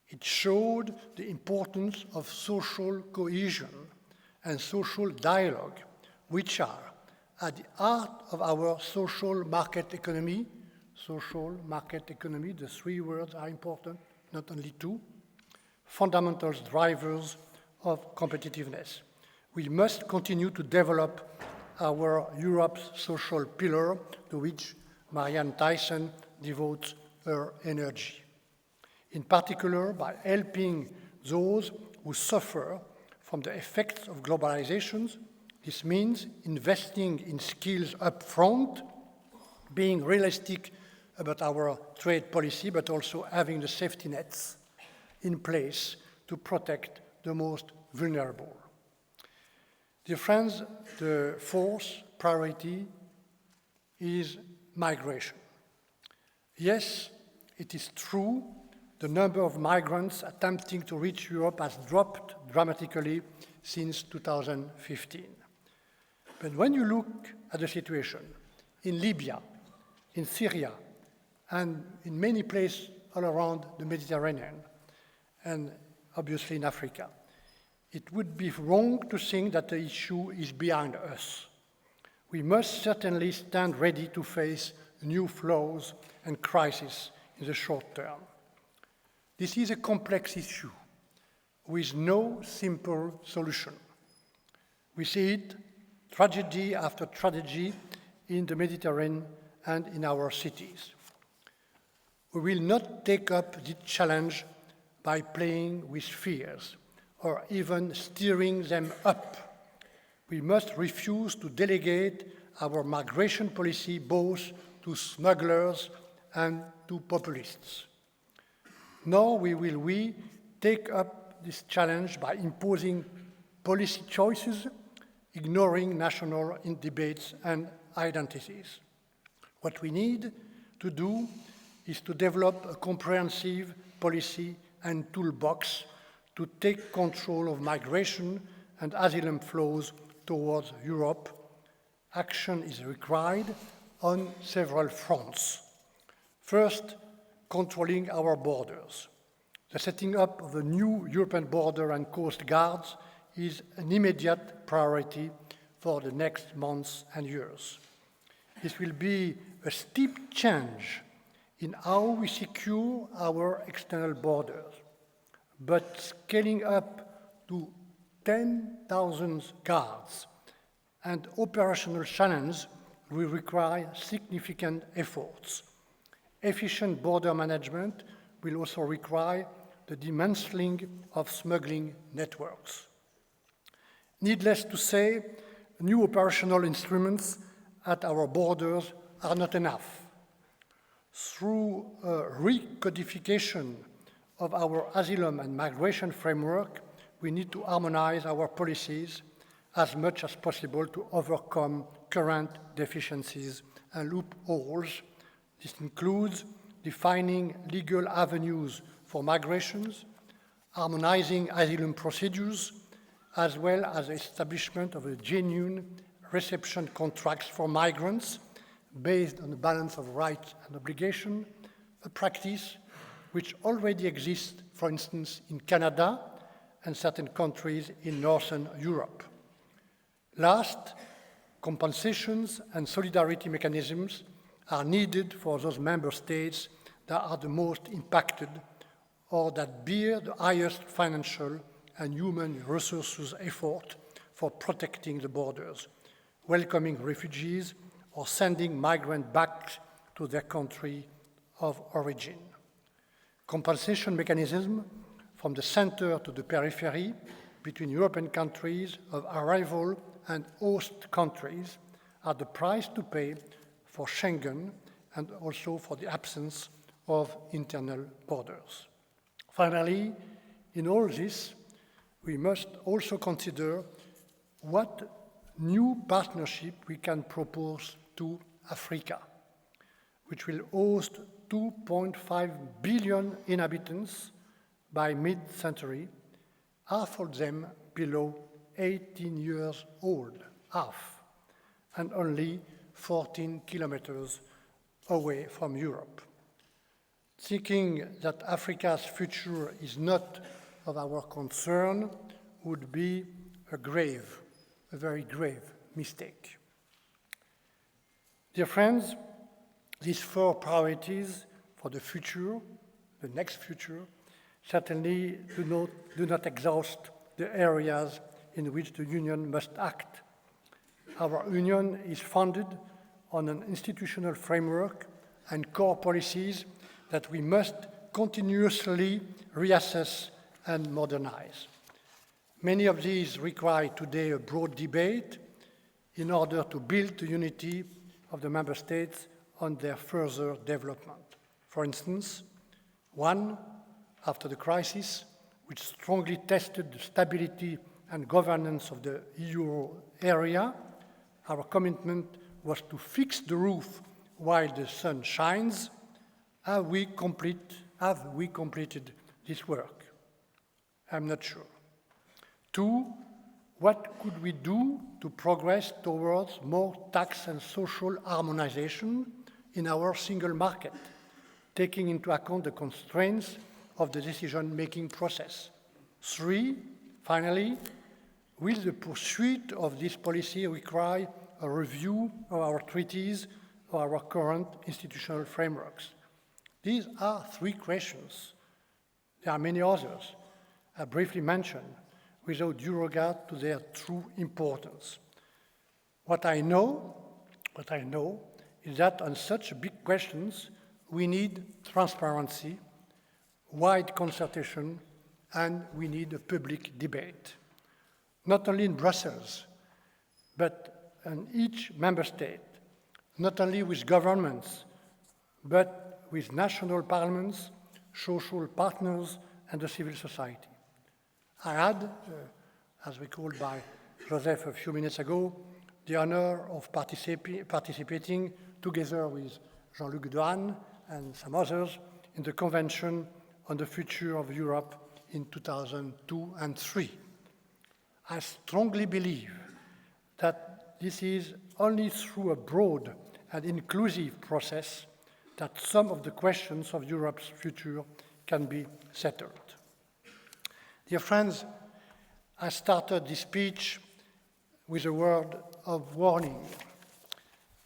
It showed the importance of social cohesion and social dialogue, which are at the heart of our social market economy. Social market economy, the three words are important, not only two, fundamental drivers of competitiveness. We must continue to develop our Europe's social pillar, to which Marianne Thyssen devotes her energy. In particular, by helping those who suffer from the effects of globalization. This means investing in skills up front, being realistic about our trade policy, but also having the safety nets in place to protect the most vulnerable. Dear friends, the fourth priority is migration. Yes, it is true the number of migrants attempting to reach Europe has dropped dramatically since 2015. But when you look at the situation in Libya, in Syria, and in many places all around the Mediterranean, and obviously in Africa, it would be wrong to think that the issue is behind us. We must certainly stand ready to face new flows and crises in the short term. This is a complex issue with no simple solution. We see it tragedy after tragedy in the Mediterranean and in our cities. We will not take up the challenge by playing with fears or even stirring them up. We must refuse to delegate our migration policy both to smugglers and to populists. Nor will we take up this challenge by imposing policy choices, ignoring national debates and identities. What we need to do is to develop a comprehensive policy and toolbox to take control of migration and asylum flows towards Europe. Action is required on several fronts. First, controlling our borders. The setting up of a new European border and coast guards is an immediate priority for the next months and years. This will be a steep change in how we secure our external borders, but scaling up to 10,000 guards and operational channels will require significant efforts. Efficient border management will also require the dismantling of smuggling networks. Needless to say, new operational instruments at our borders are not enough. Through a recodification of our asylum and migration framework, we need to harmonize our policies as much as possible to overcome current deficiencies and loopholes. This includes defining legal avenues for migrations, harmonizing asylum procedures, as well as the establishment of a genuine reception contracts for migrants based on the balance of rights and obligation, a practice which already exists, for instance, in Canada and certain countries in Northern Europe. Last, compensations and solidarity mechanisms are needed for those member states that are the most impacted or that bear the highest financial and human resources effort for protecting the borders, welcoming refugees, or sending migrants back to their country of origin. Compensation mechanisms from the center to the periphery between European countries of arrival and host countries are the price to pay for Schengen and also for the absence of internal borders. Finally, in all this, we must also consider what new partnership we can propose to Africa, which will host 2.5 billion inhabitants by mid-century, half of them below 18 years old, half, and only 14 kilometers away from Europe. Thinking that Africa's future is not of our concern would be a very grave mistake. Dear friends, these four priorities for the future, the next future, certainly do not exhaust the areas in which the Union must act. Our Union is founded on an institutional framework and core policies that we must continuously reassess and modernize. Many of these require today a broad debate in order to build the unity of the member states on their further development. For instance, one, after the crisis, which strongly tested the stability and governance of the euro area, our commitment was to fix the roof while the sun shines. Have we completed this work? I'm not sure. Two, what could we do to progress towards more tax and social harmonization in our single market, taking into account the constraints of the decision-making process? Three, finally, will the pursuit of this policy require a review of our treaties or our current institutional frameworks? These are three questions. There are many others I briefly mentioned without due regard to their true importance. What I know is that on such big questions, we need transparency, wide consultation, and we need a public debate. Not only in Brussels, but in each member state, not only with governments, but with national parliaments, social partners, and the civil society. I had, as recalled by Joseph a few minutes ago, the honor of participating together with Jean-Luc Dehaene and some others in the Convention on the Future of Europe in 2002 and 2003. I strongly believe that this is only through a broad and inclusive process that some of the questions of Europe's future can be settled. Dear friends, I started this speech with a word of warning,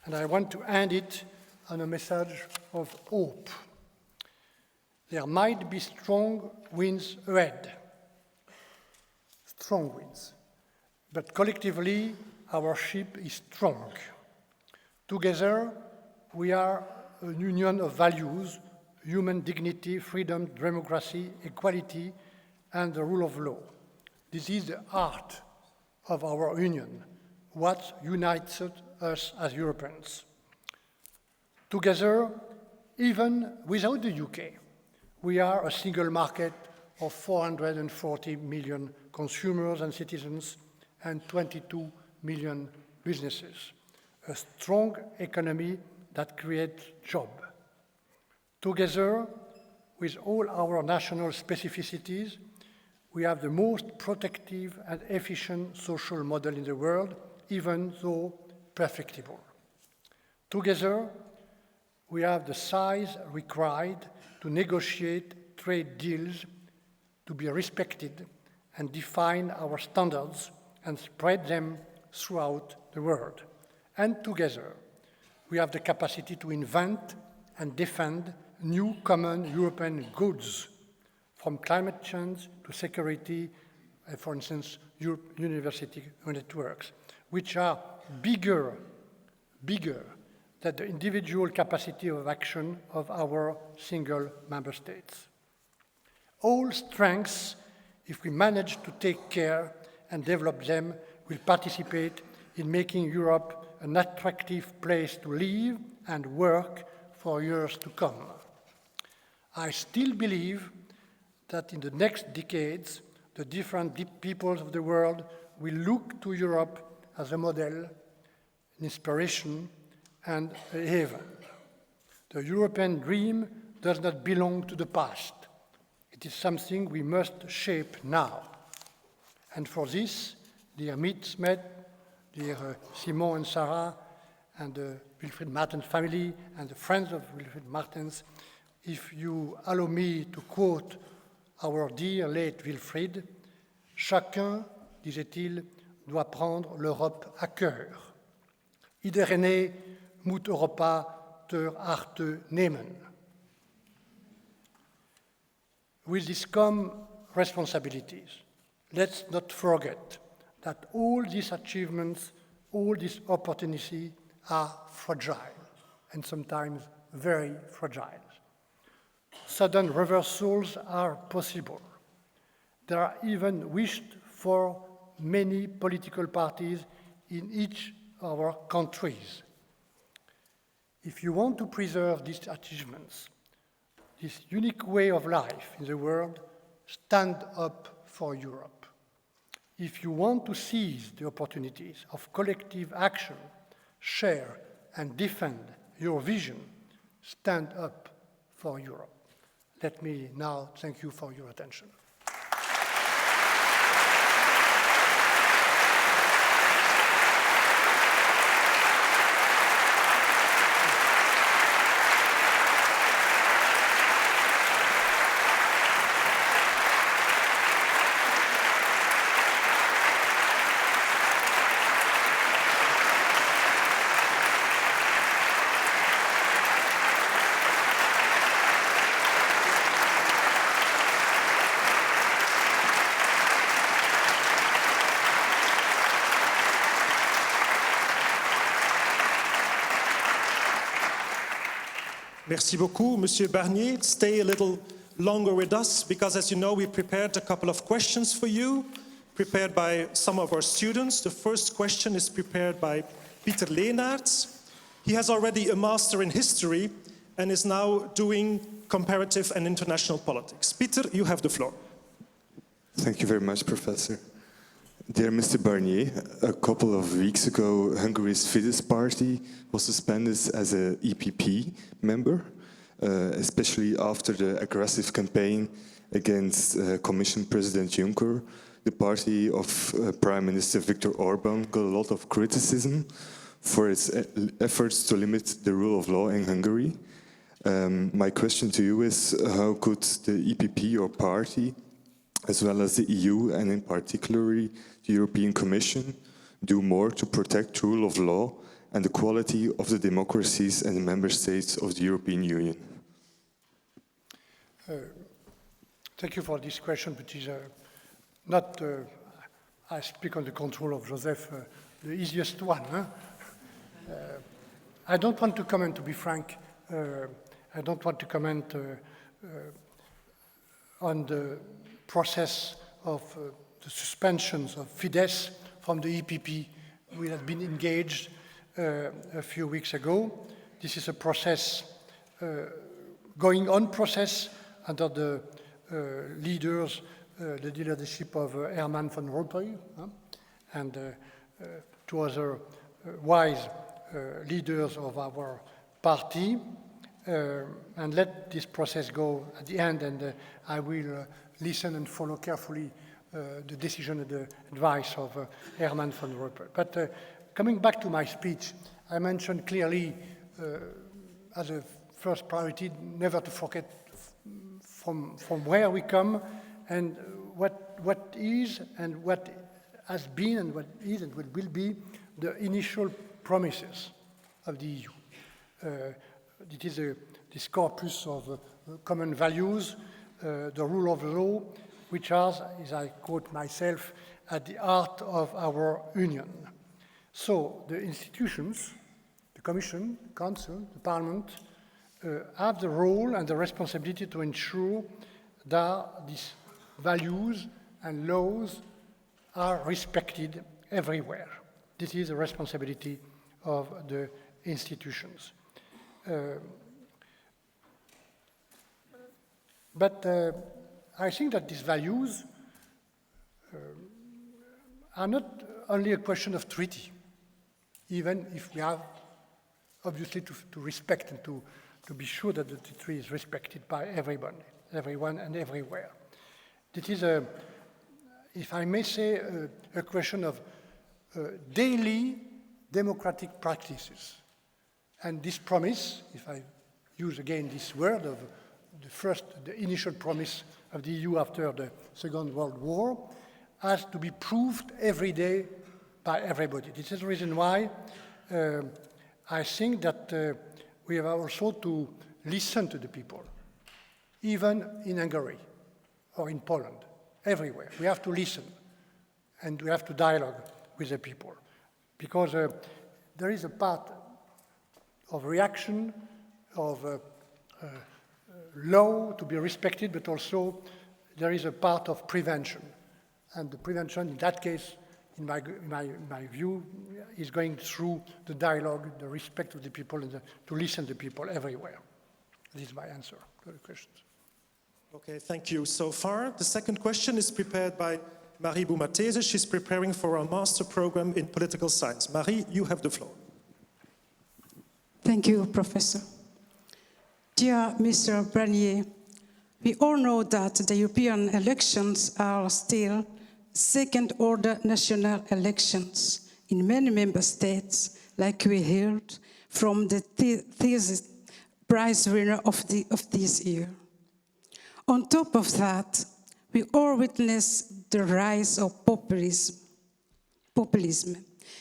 and I want to end it on a message of hope. There might be strong winds ahead, strong winds, but collectively our ship is strong. Together we are a union of values: human dignity, freedom, democracy, equality, and the rule of law. This is the heart of our union, what unites us as Europeans. Together, even without the UK, we are a single market of 440 million consumers and citizens and 22 million businesses, a strong economy that creates jobs. Together, with all our national specificities, we have the most protective and efficient social model in the world, even though perfectible. Together, we have the size required to negotiate trade deals, to be respected and define our standards and spread them throughout the world. And together, we have the capacity to invent and defend new common European goods, from climate change to security, for instance, university networks, which are bigger than the individual capacity of action of our single member states. All strengths, if we manage to take care and develop them, will participate in making Europe an attractive place to live and work for years to come. I still believe that in the next decades, the different peoples of the world will look to Europe as a model, an inspiration, and a haven. The European dream does not belong to the past. It is something we must shape now. And for this, dear Smet, dear Simon and Sarah, and the Wilfried Martens family, and the friends of Wilfried Martens, if you allow me to quote our dear late Wilfried, « Chacun, disait-il, doit prendre l'Europe à cœur. Iedereen moet Europa ter harte nemen. » With this come responsibilities. Let's not forget that all these achievements, all these opportunities are fragile, and sometimes very fragile. Sudden reversals are possible. They are even wished for many political parties in each of our countries. If you want to preserve these achievements, this unique way of life in the world, stand up for Europe. If you want to seize the opportunities of collective action, share and defend your vision, stand up for Europe. Let me now thank you for your attention. Merci beaucoup, Monsieur Barnier. Stay a little longer with us because, as you know, we prepared a couple of questions for you, prepared by some of our students. The first question is prepared by Pieter Leenaerts. He has already a master in history and is now doing comparative and international politics. Pieter, you have the floor. Thank you very much, Professor. Dear Mr. Barnier, a couple of weeks ago, Hungary's Fidesz party was suspended as an EPP member, especially after the aggressive campaign against Commission President Juncker. The party of Prime Minister Viktor Orban got a lot of criticism for its efforts to limit the rule of law in Hungary. My question to you is, how could the EPP or party, as well as the EU and in particular the European Commission, do more to protect the rule of law and the quality of the democracies and the member states of the European Union? Thank you for this question, which is not, I speak on the control of Joseph, the easiest one. Huh? I don't want to comment, to be frank, I don't want to comment on the process of the suspensions of Fidesz from the EPP. We had been engaged a few weeks ago. This is a process, going on process under the leaders, the leadership of Herman van Rompuy and two other wise leaders of our party. And let this process go at the end, and I will listen and follow carefully the decision and the advice of Herman van Rompuy. But coming back to my speech, I mentioned clearly as a first priority never to forget from where we come and what is and what has been and what is and what will be the initial promises of the EU. It is this corpus of common values, the rule of law, which are, as I quote myself, at the heart of our union. So the institutions, the Commission, Council, the Parliament, have the role and the responsibility to ensure that these values and laws are respected everywhere. This is a responsibility of the institutions. But I think that these values are not only a question of treaty, even if we have obviously to respect and to be sure that the treaty is respected by everyone and everywhere. This is, if I may say, a question of daily democratic practices. And this promise, if I use again this word of the initial promise of the EU after the Second World War, has to be proved every day by everybody. This is the reason why I think that we have also to listen to the people, even in Hungary or in Poland, everywhere. We have to listen and we have to dialogue with the people because there is a part of reaction, of law to be respected, but also there is a part of prevention. And the prevention, in that case, in my view, is going through the dialogue, the respect of the people, and to listen to people everywhere. This is my answer to the questions. Okay, thank you. So far, the second question is prepared by Marie Boumatese. She's preparing for a master program in political science. Marie, you have the floor. Thank you, Professor. Dear Mr. Barnier, we all know that the European elections are still second-order national elections in many member states, like we heard from the thesis prize winner of this year. On top of that, we all witness the rise of populism.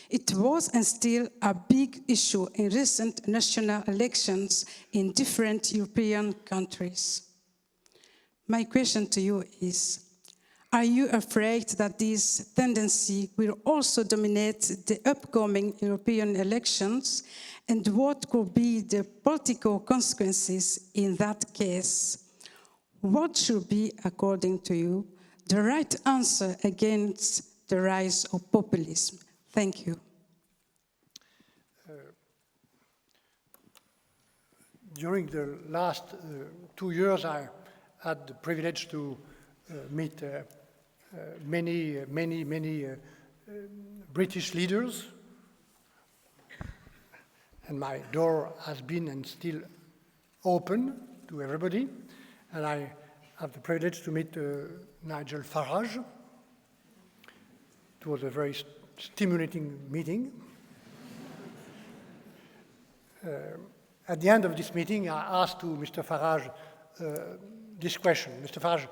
It was and still a big issue in recent national elections in different European countries. My question to you is, are you afraid that this tendency will also dominate the upcoming European elections? And what could be the political consequences in that case? What should be, according to you, the right answer against the rise of populism? Thank you. During the last 2 years, I had the privilege to meet many British leaders, and my door has been and still open to everybody. And I have the privilege to meet Nigel Farage. It was a very stimulating meeting. At the end of this meeting, I asked to Mr. Farage this question. Mr. Farage,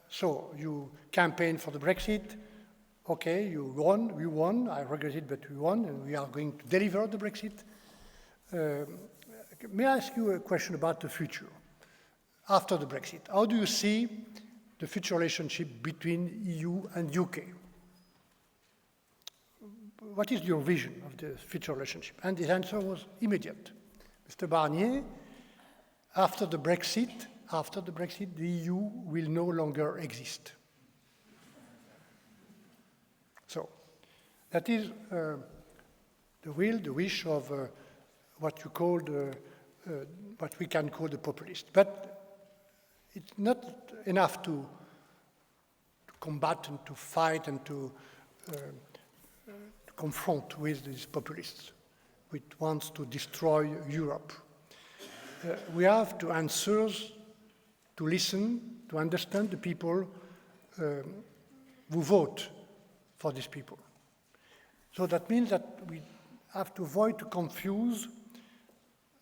so you campaigned for the Brexit. Okay, you won, we won. I regret it, but we won, and we are going to deliver the Brexit. May I ask you a question about the future? After the Brexit, how do you see the future relationship between EU and UK? What is your vision of the future relationship? And his answer was immediate. Mr. Barnier, after the Brexit, the EU will no longer exist. So that is the will, the wish of what you call what we can call the populist. But it's not enough to combat and to fight and to confront with these populists, which wants to destroy Europe. We have to answer, to listen, to understand the people who vote for these people. So that means that we have to avoid to confuse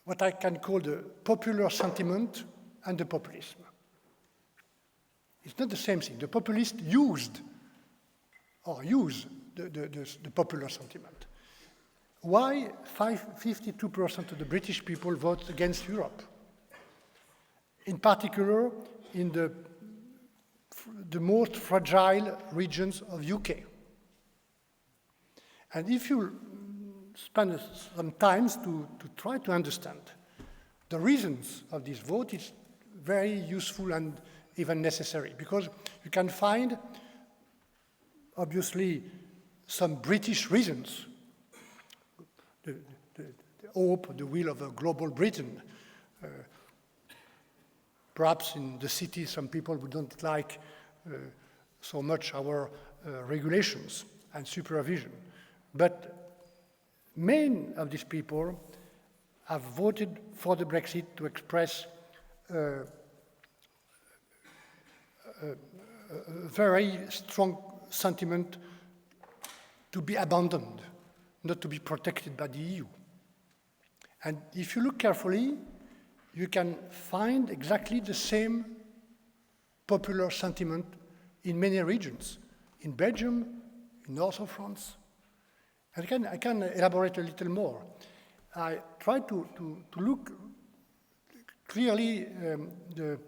what I can call the popular sentiment and the populism. It's not the same thing. The populists use the popular sentiment. Why 52% of the British people vote against Europe? In particular, in the most fragile regions of UK. And if you spend some time to try to understand the reasons of this vote, it's very useful and even necessary, because you can find, obviously, some British reasons, the hope, the will of a global Britain. Perhaps in the city, some people who don't like so much our regulations and supervision. But many of these people have voted for the Brexit to express a very strong sentiment to be abandoned, not to be protected by the EU. And if you look carefully, you can find exactly the same popular sentiment in many regions, in Belgium, in north of France. And I can elaborate a little more. I try to look clearly the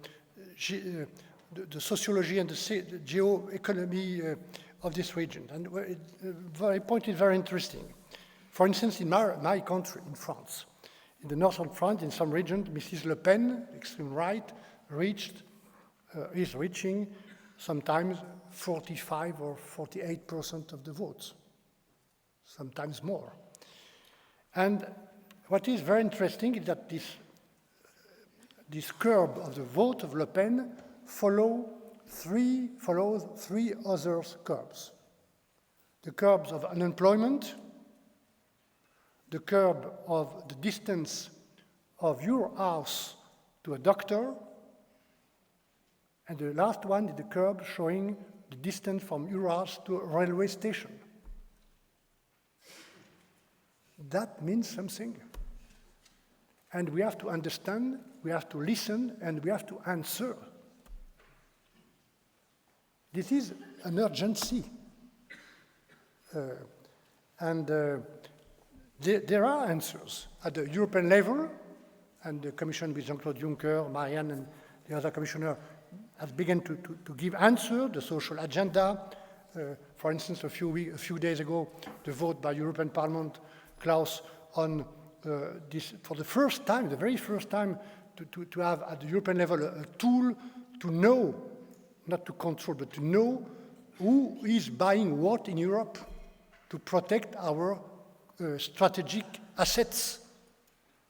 sociology and the geo-economy of this region. And the point is very interesting. For instance, in my country, in France, in the north of France, in some regions, Mrs. Le Pen, extreme right, is reaching sometimes 45 or 48% of the votes. sometimes more. And what is very interesting is that this curve of the vote of Le Pen follows three other curves. The curves of unemployment, the curve of the distance of your house to a doctor, and the last one is the curve showing the distance from your house to a railway station. That means something. And we have to understand, we have to listen, and we have to answer. This is an urgency. There are answers at the European level, and the Commission with Jean-Claude Juncker, Marianne, and the other commissioner has begun to give answers, the social agenda. For instance, a few days ago, the vote by European Parliament, Klaus, on this, for the first time, the very first time, to have at the European level a tool to know, not to control, but to know who is buying what in Europe to protect our strategic assets.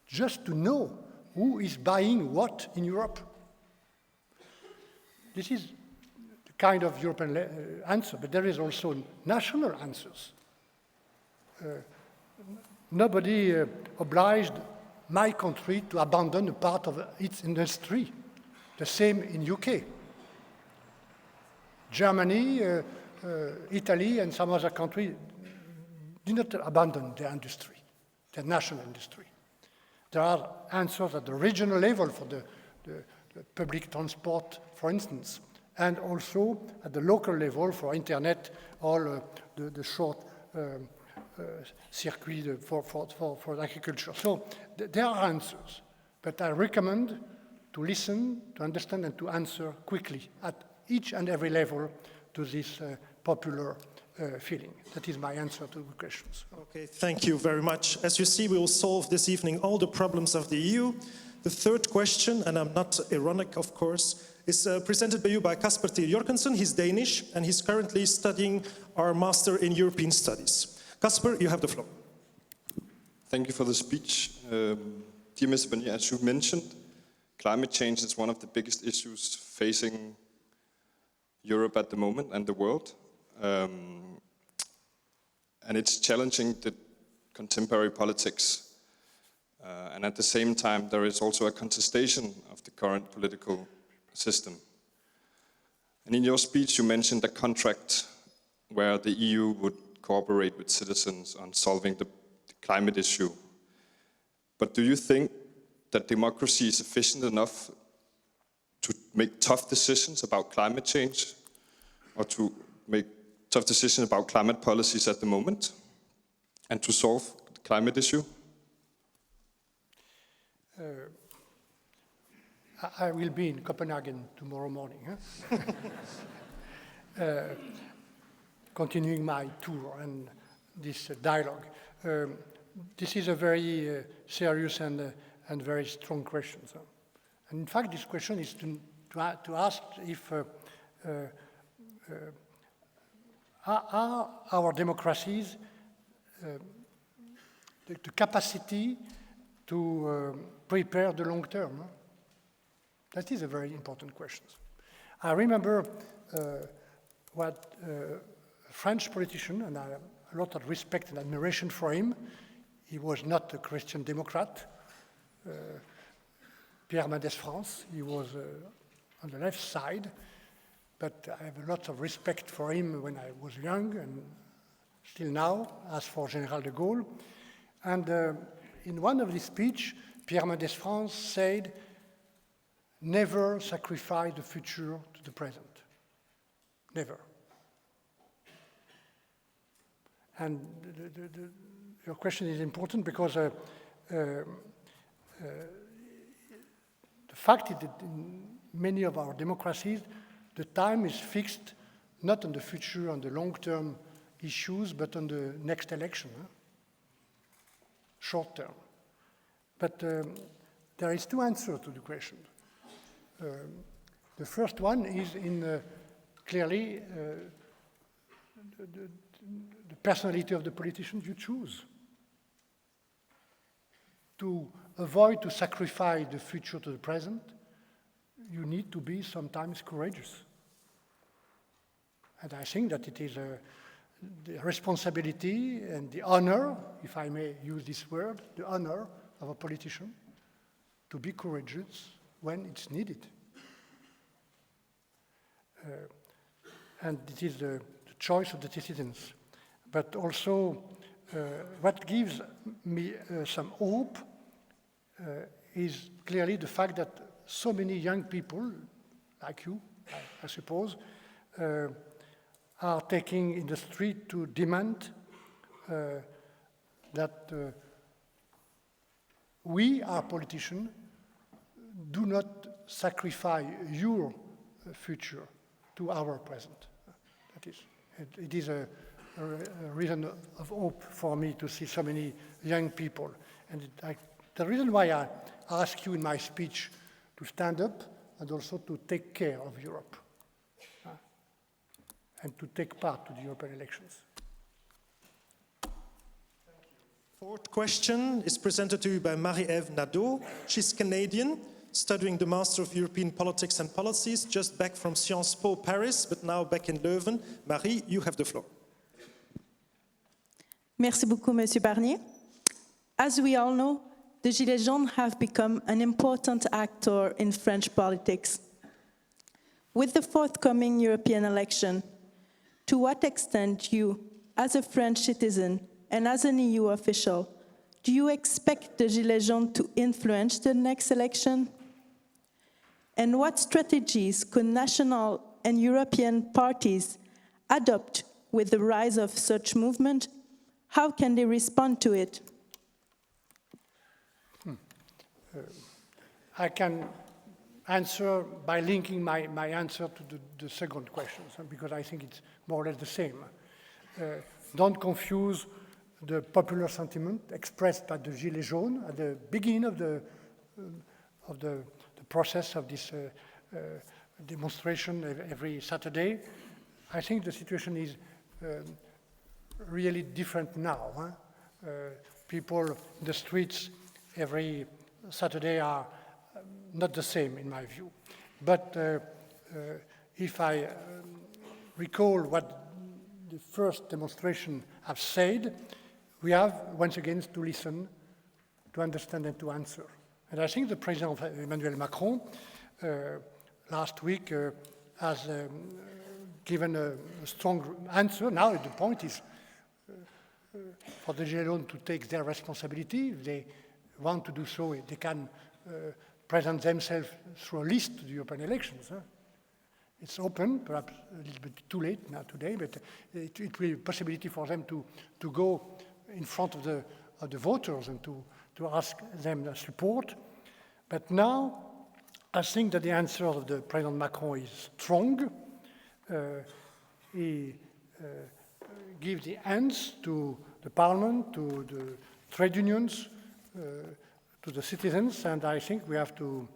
Just to know who is buying what in Europe. This is the kind of European answer, but there is also national answers. Nobody obliged my country to abandon a part of its industry. The same in UK. Germany, Italy, and some other countries did not abandon their industry, their national industry. There are answers at the regional level for the public transport, for instance, and also at the local level for internet, all the short circuit for agriculture. So there are answers, but I recommend to listen, to understand, and to answer quickly at each and every level to this popular feeling. That is my answer to the questions. Okay, thank you very much. As you see, we will solve this evening all the problems of the EU. The third question, and I'm not ironic, of course, is presented by you by Kasper T. Jorgensen. He's Danish, and he's currently studying our Master in European Studies. Kasper, you have the floor. Thank you for the speech. Dear Mr. Barnier, as you mentioned, climate change is one of the biggest issues facing Europe at the moment and the world. And it's challenging the contemporary politics. And at the same time, there is also a contestation of the current political system. And in your speech, you mentioned a contract where the EU would cooperate with citizens on solving the climate issue. But do you think that democracy is efficient enough to make tough decisions about climate change, or to make tough decisions about climate policies at the moment, and to solve the climate issue? I will be in Copenhagen tomorrow morning, continuing my tour and this dialogue. This is a very serious and very strong question. So. And in fact, this question is to ask if are our democracies the capacity to prepare the long term? That is a very important question. I remember what a French politician, and I have a lot of respect and admiration for him. He was not a Christian Democrat. Pierre Mendès France, he was on the left side, but I have a lot of respect for him when I was young and still now, as for General de Gaulle. And in one of his speeches, Pierre Mendès France said, "Never sacrifice the future to the present. Never." And your question is important because the fact is that in many of our democracies, the time is fixed not on the future, on the long-term issues, but on the next election, short term. But there is two answers to the question. The first one is in clearly the personality of the politician you choose. To avoid to sacrifice the future to the present, you need to be sometimes courageous. And I think that it is the responsibility and the honor, if I may use this word, the honor of a politician to be courageous when it's needed. And it is the choice of the citizens. But also, what gives me some hope is clearly the fact that so many young people, like you, I suppose, are taking in the street to demand that we, our politicians, do not sacrifice your future to our present. It is a reason of hope for me to see so many young people. And the reason why I ask you in my speech to stand up and also to take care of Europe and to take part to the European elections. Fourth question is presented to you by Marie-Ève Nadeau. She's Canadian, studying the Master of European Politics and Policies, just back from Sciences Po Paris, but now back in Leuven. Marie, you have the floor. Merci beaucoup, Monsieur Barnier. As we all know, the Gilets jaunes have become an important actor in French politics. With the forthcoming European election, to what extent you, as a French citizen and as an EU official, do you expect the Gilets jaunes to influence the next election? And what strategies could national and European parties adopt with the rise of such movement? How can they respond to it? I can answer by linking my answer to the second question, because I think it's more or less the same. Don't confuse the popular sentiment expressed by the Gilets jaunes at the beginning of the process of this demonstration every Saturday. I think the situation is really different now. People in the streets every Saturday are not the same in my view. But if I recall what the first demonstration have said, we have once again to listen, to understand and to answer. And I think the President Emmanuel Macron last week has given a strong answer. Now the point is for the Gilets jaunes to take their responsibility. If they want to do so, they can present themselves through a list to the European elections. It's open, perhaps a little bit too late now today, but it will be a possibility for them to go in front of the voters and to ask them their support. But now, I think that the answer of the President Macron is strong. He gives the hands to the Parliament, to the trade unions, to the citizens, and I think we have to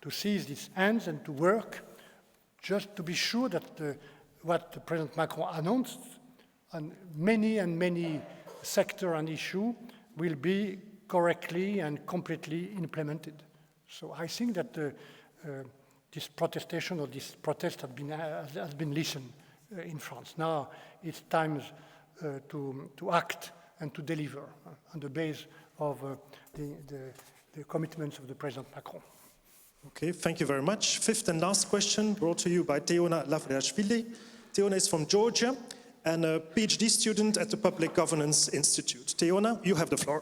seize these hands and to work just to be sure that what President Macron announced on many sectors and issues will be correctly and completely implemented. So I think that this protestation or this protest has been listened in France. Now it's time to act and to deliver on the basis of the commitments of the President Macron. Okay, thank you very much. Fifth and last question brought to you by Teona Lavriashvili. Teona is from Georgia and a PhD student at the Public Governance Institute. Teona, you have the floor.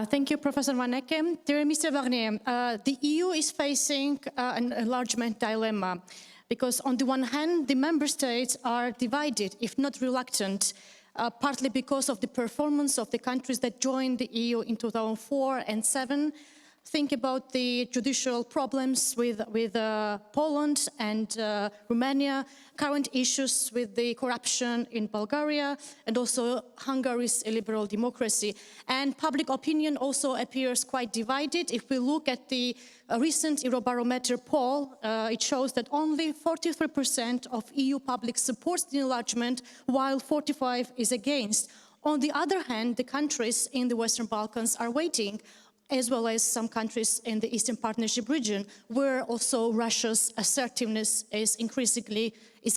Thank you, Professor Van Ecke. Dear Mr. Barnier, the EU is facing an enlargement dilemma because on the one hand, the member states are divided, if not reluctant, partly because of the performance of the countries that joined the EU in 2004 and 2007. Think about the judicial problems with Poland and Romania, current issues with the corruption in Bulgaria, and also Hungary's illiberal democracy. And public opinion also appears quite divided. If we look at the recent Eurobarometer poll, it shows that only 43% of EU public supports the enlargement, while 45% is against. On the other hand, the countries in the Western Balkans are waiting, as well as some countries in the Eastern Partnership region, where also Russia's assertiveness is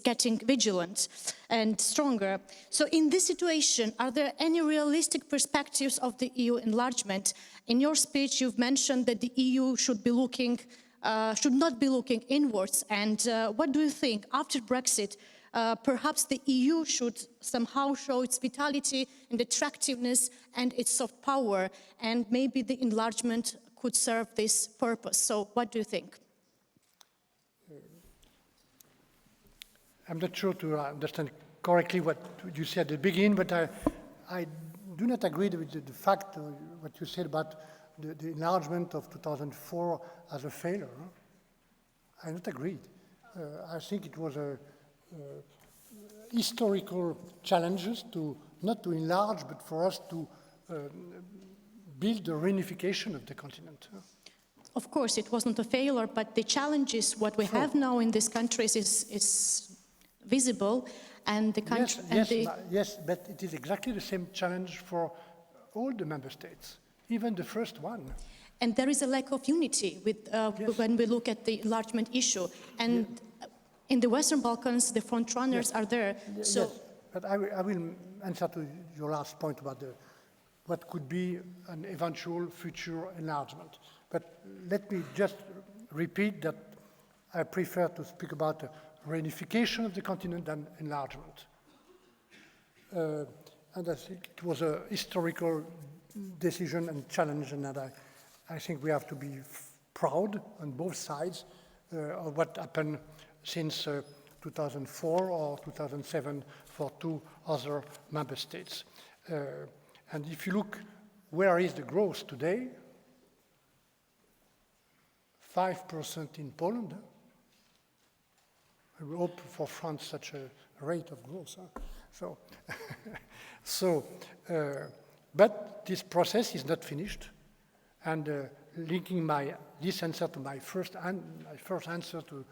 getting vigilant and stronger. So in this situation, are there any realistic perspectives of the EU enlargement? In your speech, you've mentioned that the EU should not be looking inwards. And what do you think after Brexit? Perhaps the EU should somehow show its vitality and attractiveness and its soft power, and maybe the enlargement could serve this purpose. So what do you think? I'm not sure to understand correctly what you said at the beginning, but I do not agree with the fact, what you said about the enlargement of 2004 as a failure. I not agreed. I think it was a historical challenges not to enlarge, but for us to build the reunification of the continent. Of course, it wasn't a failure, but the challenges, what we have now in these countries is visible, and the country... Yes, but it is exactly the same challenge for all the member states, even the first one. And there is a lack of unity when we look at the enlargement issue. And in the Western Balkans, the front runners are there. So, yes, but I will answer to your last point about what could be an eventual future enlargement. But let me just repeat that I prefer to speak about the reunification of the continent than enlargement. And I think it was a historical decision and challenge, and that I think we have to be proud on both sides of what happened since 2004 or 2007 for two other member states. And if you look, where is the growth today? 5% in Poland. I hope for France such a rate of growth. But this process is not finished. And linking this answer to my first answer to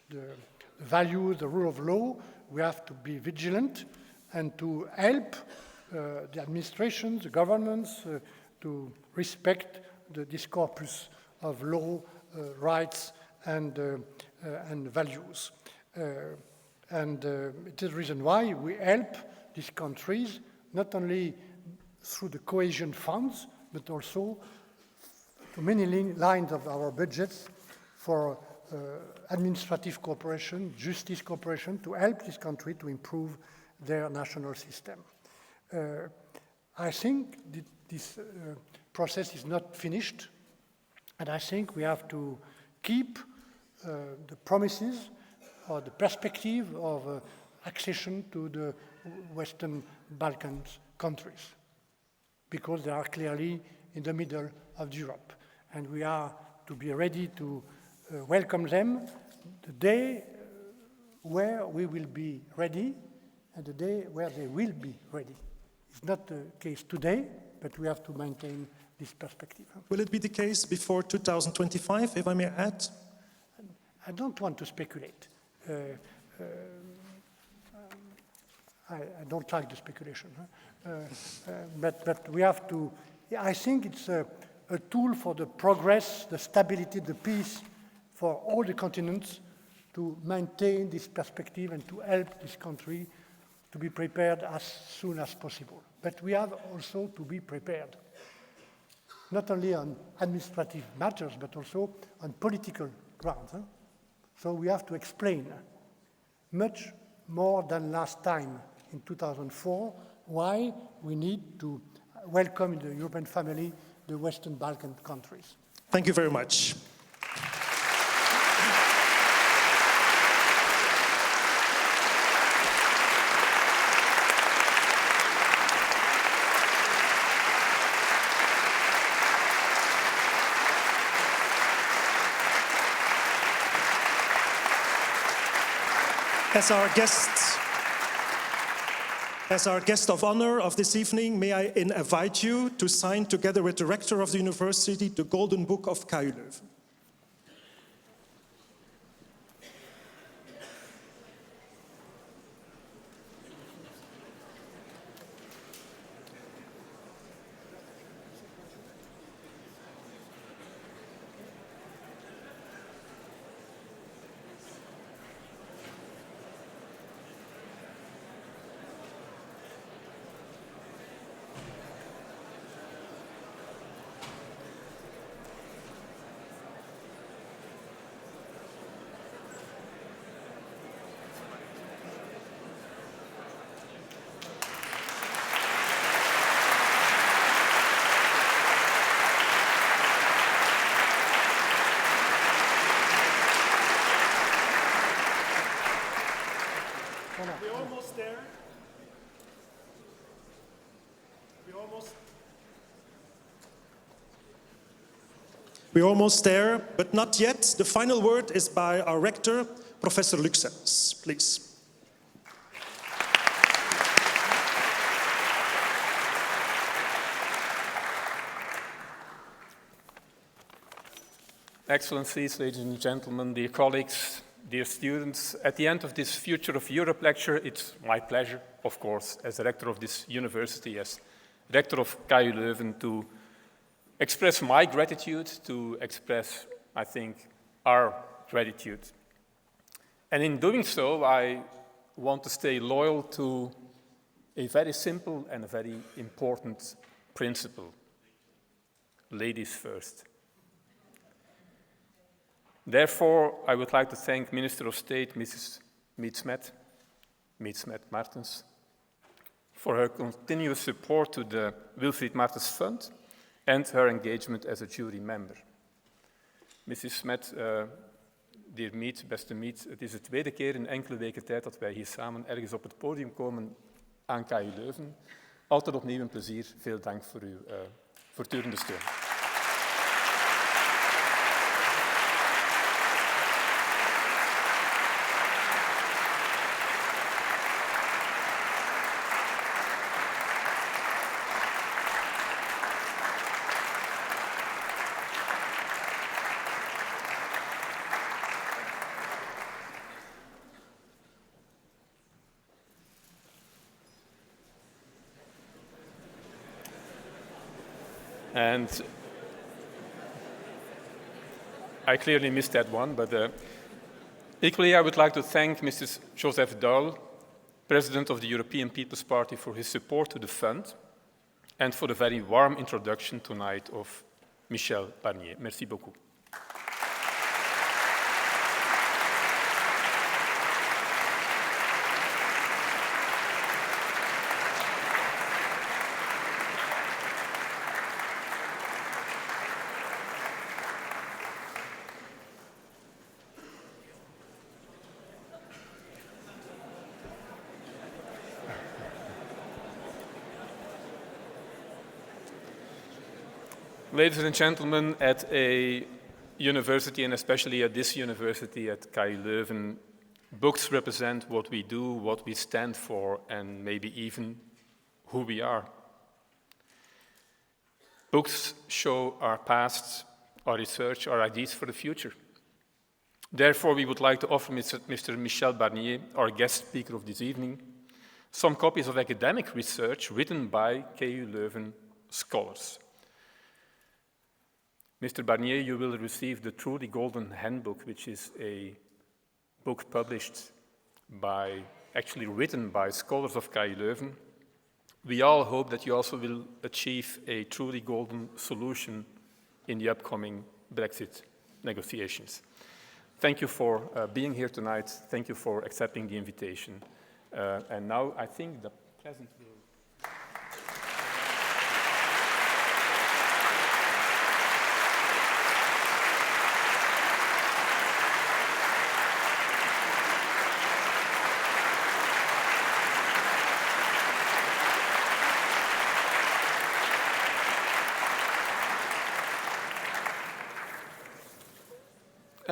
the value, the rule of law, we have to be vigilant and to help the administration, the governments, to respect this corpus of law, rights, and values. And it is the reason why we help these countries, not only through the cohesion funds, but also to many lines of our budgets for administrative cooperation, justice cooperation, to help this country to improve their national system. I think this process is not finished, and I think we have to keep the promises or the perspective of accession to the Western Balkans countries, because they are clearly in the middle of Europe, and we are to be ready to welcome them the day where we will be ready and the day where they will be ready. It's not the case today, but we have to maintain this perspective. Will it be the case before 2025, if I may add? I don't want to speculate. I don't like the speculation. But we have to, I think it's a tool for the progress, the stability, the peace for all the continents to maintain this perspective and to help this country to be prepared as soon as possible. But we have also to be prepared, not only on administrative matters, but also on political grounds. So we have to explain much more than last time in 2004 why we need to welcome in the European family the Western Balkan countries. Thank you very much. As our guest of honor of this evening, may I invite you to sign together with the rector of the university the Golden Book of KU Leuven. We're almost there. We're almost there, but not yet. The final word is by our rector, Professor Luxens. Please. Excellencies, ladies and gentlemen, dear colleagues, dear students, at the end of this Future of Europe lecture, it's my pleasure, of course, as rector of this university, as rector of KU Leuven, to express my gratitude, to express, I think, our gratitude. And in doing so, I want to stay loyal to a very simple and a very important principle: ladies first. Therefore, I would like to thank Minister of State, Mrs. Miet-Smet-Martens, for her continuous support to the Wilfried Martens Fund and her engagement as a jury member. Mrs. Smet, dear Miet, beste Miet, het is de tweede keer in enkele weken tijd dat wij hier samen ergens op het podium komen aan KU Leuven. Altijd opnieuw een plezier. Veel dank voor uw voortdurende steun. And I clearly missed that one, but equally I would like to thank Mrs. Joseph Daul, President of the European People's Party, for his support to the fund and for the very warm introduction tonight of Michel Barnier. Merci beaucoup. Ladies and gentlemen, at a university, and especially at this university at KU Leuven, books represent what we do, what we stand for, and maybe even who we are. Books show our past, our research, our ideas for the future. Therefore, we would like to offer Mr. Michel Barnier, our guest speaker of this evening, some copies of academic research written by KU Leuven scholars. Mr. Barnier, you will receive the Truly Golden Handbook, which is a book published actually written by scholars of KU Leuven. We all hope that you also will achieve a truly golden solution in the upcoming Brexit negotiations. Thank you for being here tonight. Thank you for accepting the invitation. And now I think the present will...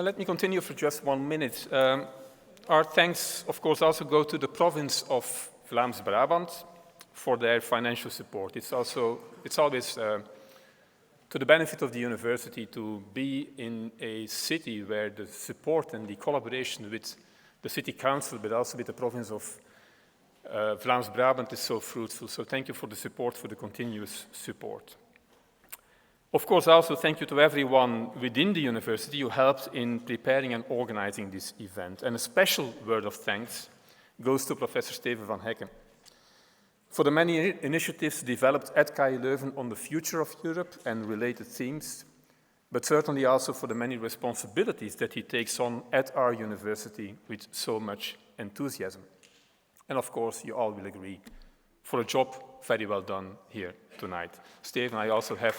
Let me continue for just 1 minute. Our thanks, of course, also go to the province of Vlaams-Brabant for their financial support. It's always to the benefit of the university to be in a city where the support and the collaboration with the city council, but also with the province of Vlaams-Brabant is so fruitful. So thank you for the support, for the continuous support. Of course, also thank you to everyone within the university who helped in preparing and organizing this event. And a special word of thanks goes to Professor Steven van Hekken for the many initiatives developed at KU Leuven on the future of Europe and related themes, but certainly also for the many responsibilities that he takes on at our university with so much enthusiasm. And of course, you all will agree, for a job very well done here tonight. Steven, I also have...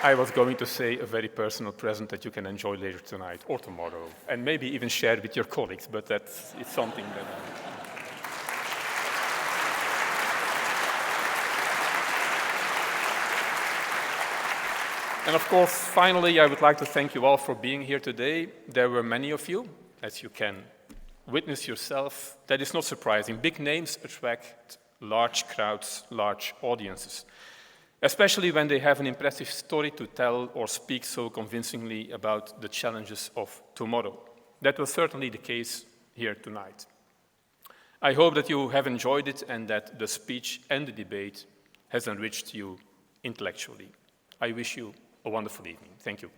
I was going to say a very personal present that you can enjoy later tonight or tomorrow, and maybe even share with your colleagues, but it's something that... And of course, finally, I would like to thank you all for being here today. There were many of you, as you can witness yourself. That is not surprising. Big names attract large crowds, large audiences, especially when they have an impressive story to tell or speak so convincingly about the challenges of tomorrow. That was certainly the case here tonight. I hope that you have enjoyed it and that the speech and the debate has enriched you intellectually. I wish you a wonderful evening. Thank you.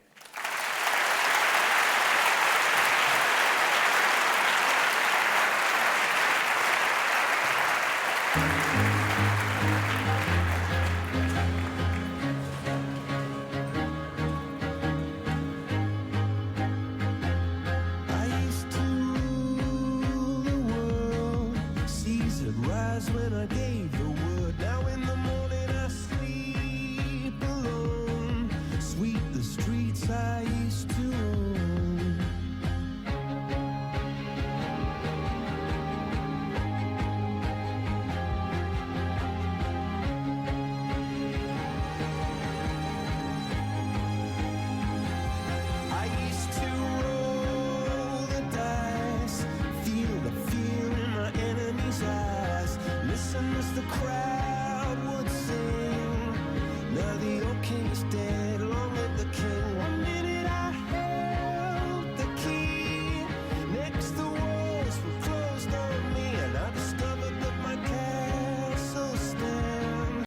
When I gave the word, now in the morning I sleep alone. Sweep the streets I used to own. I used to roll the dice, feel the fear in my enemy's eyes. Listen as the crowd would sing. Now the old king is dead.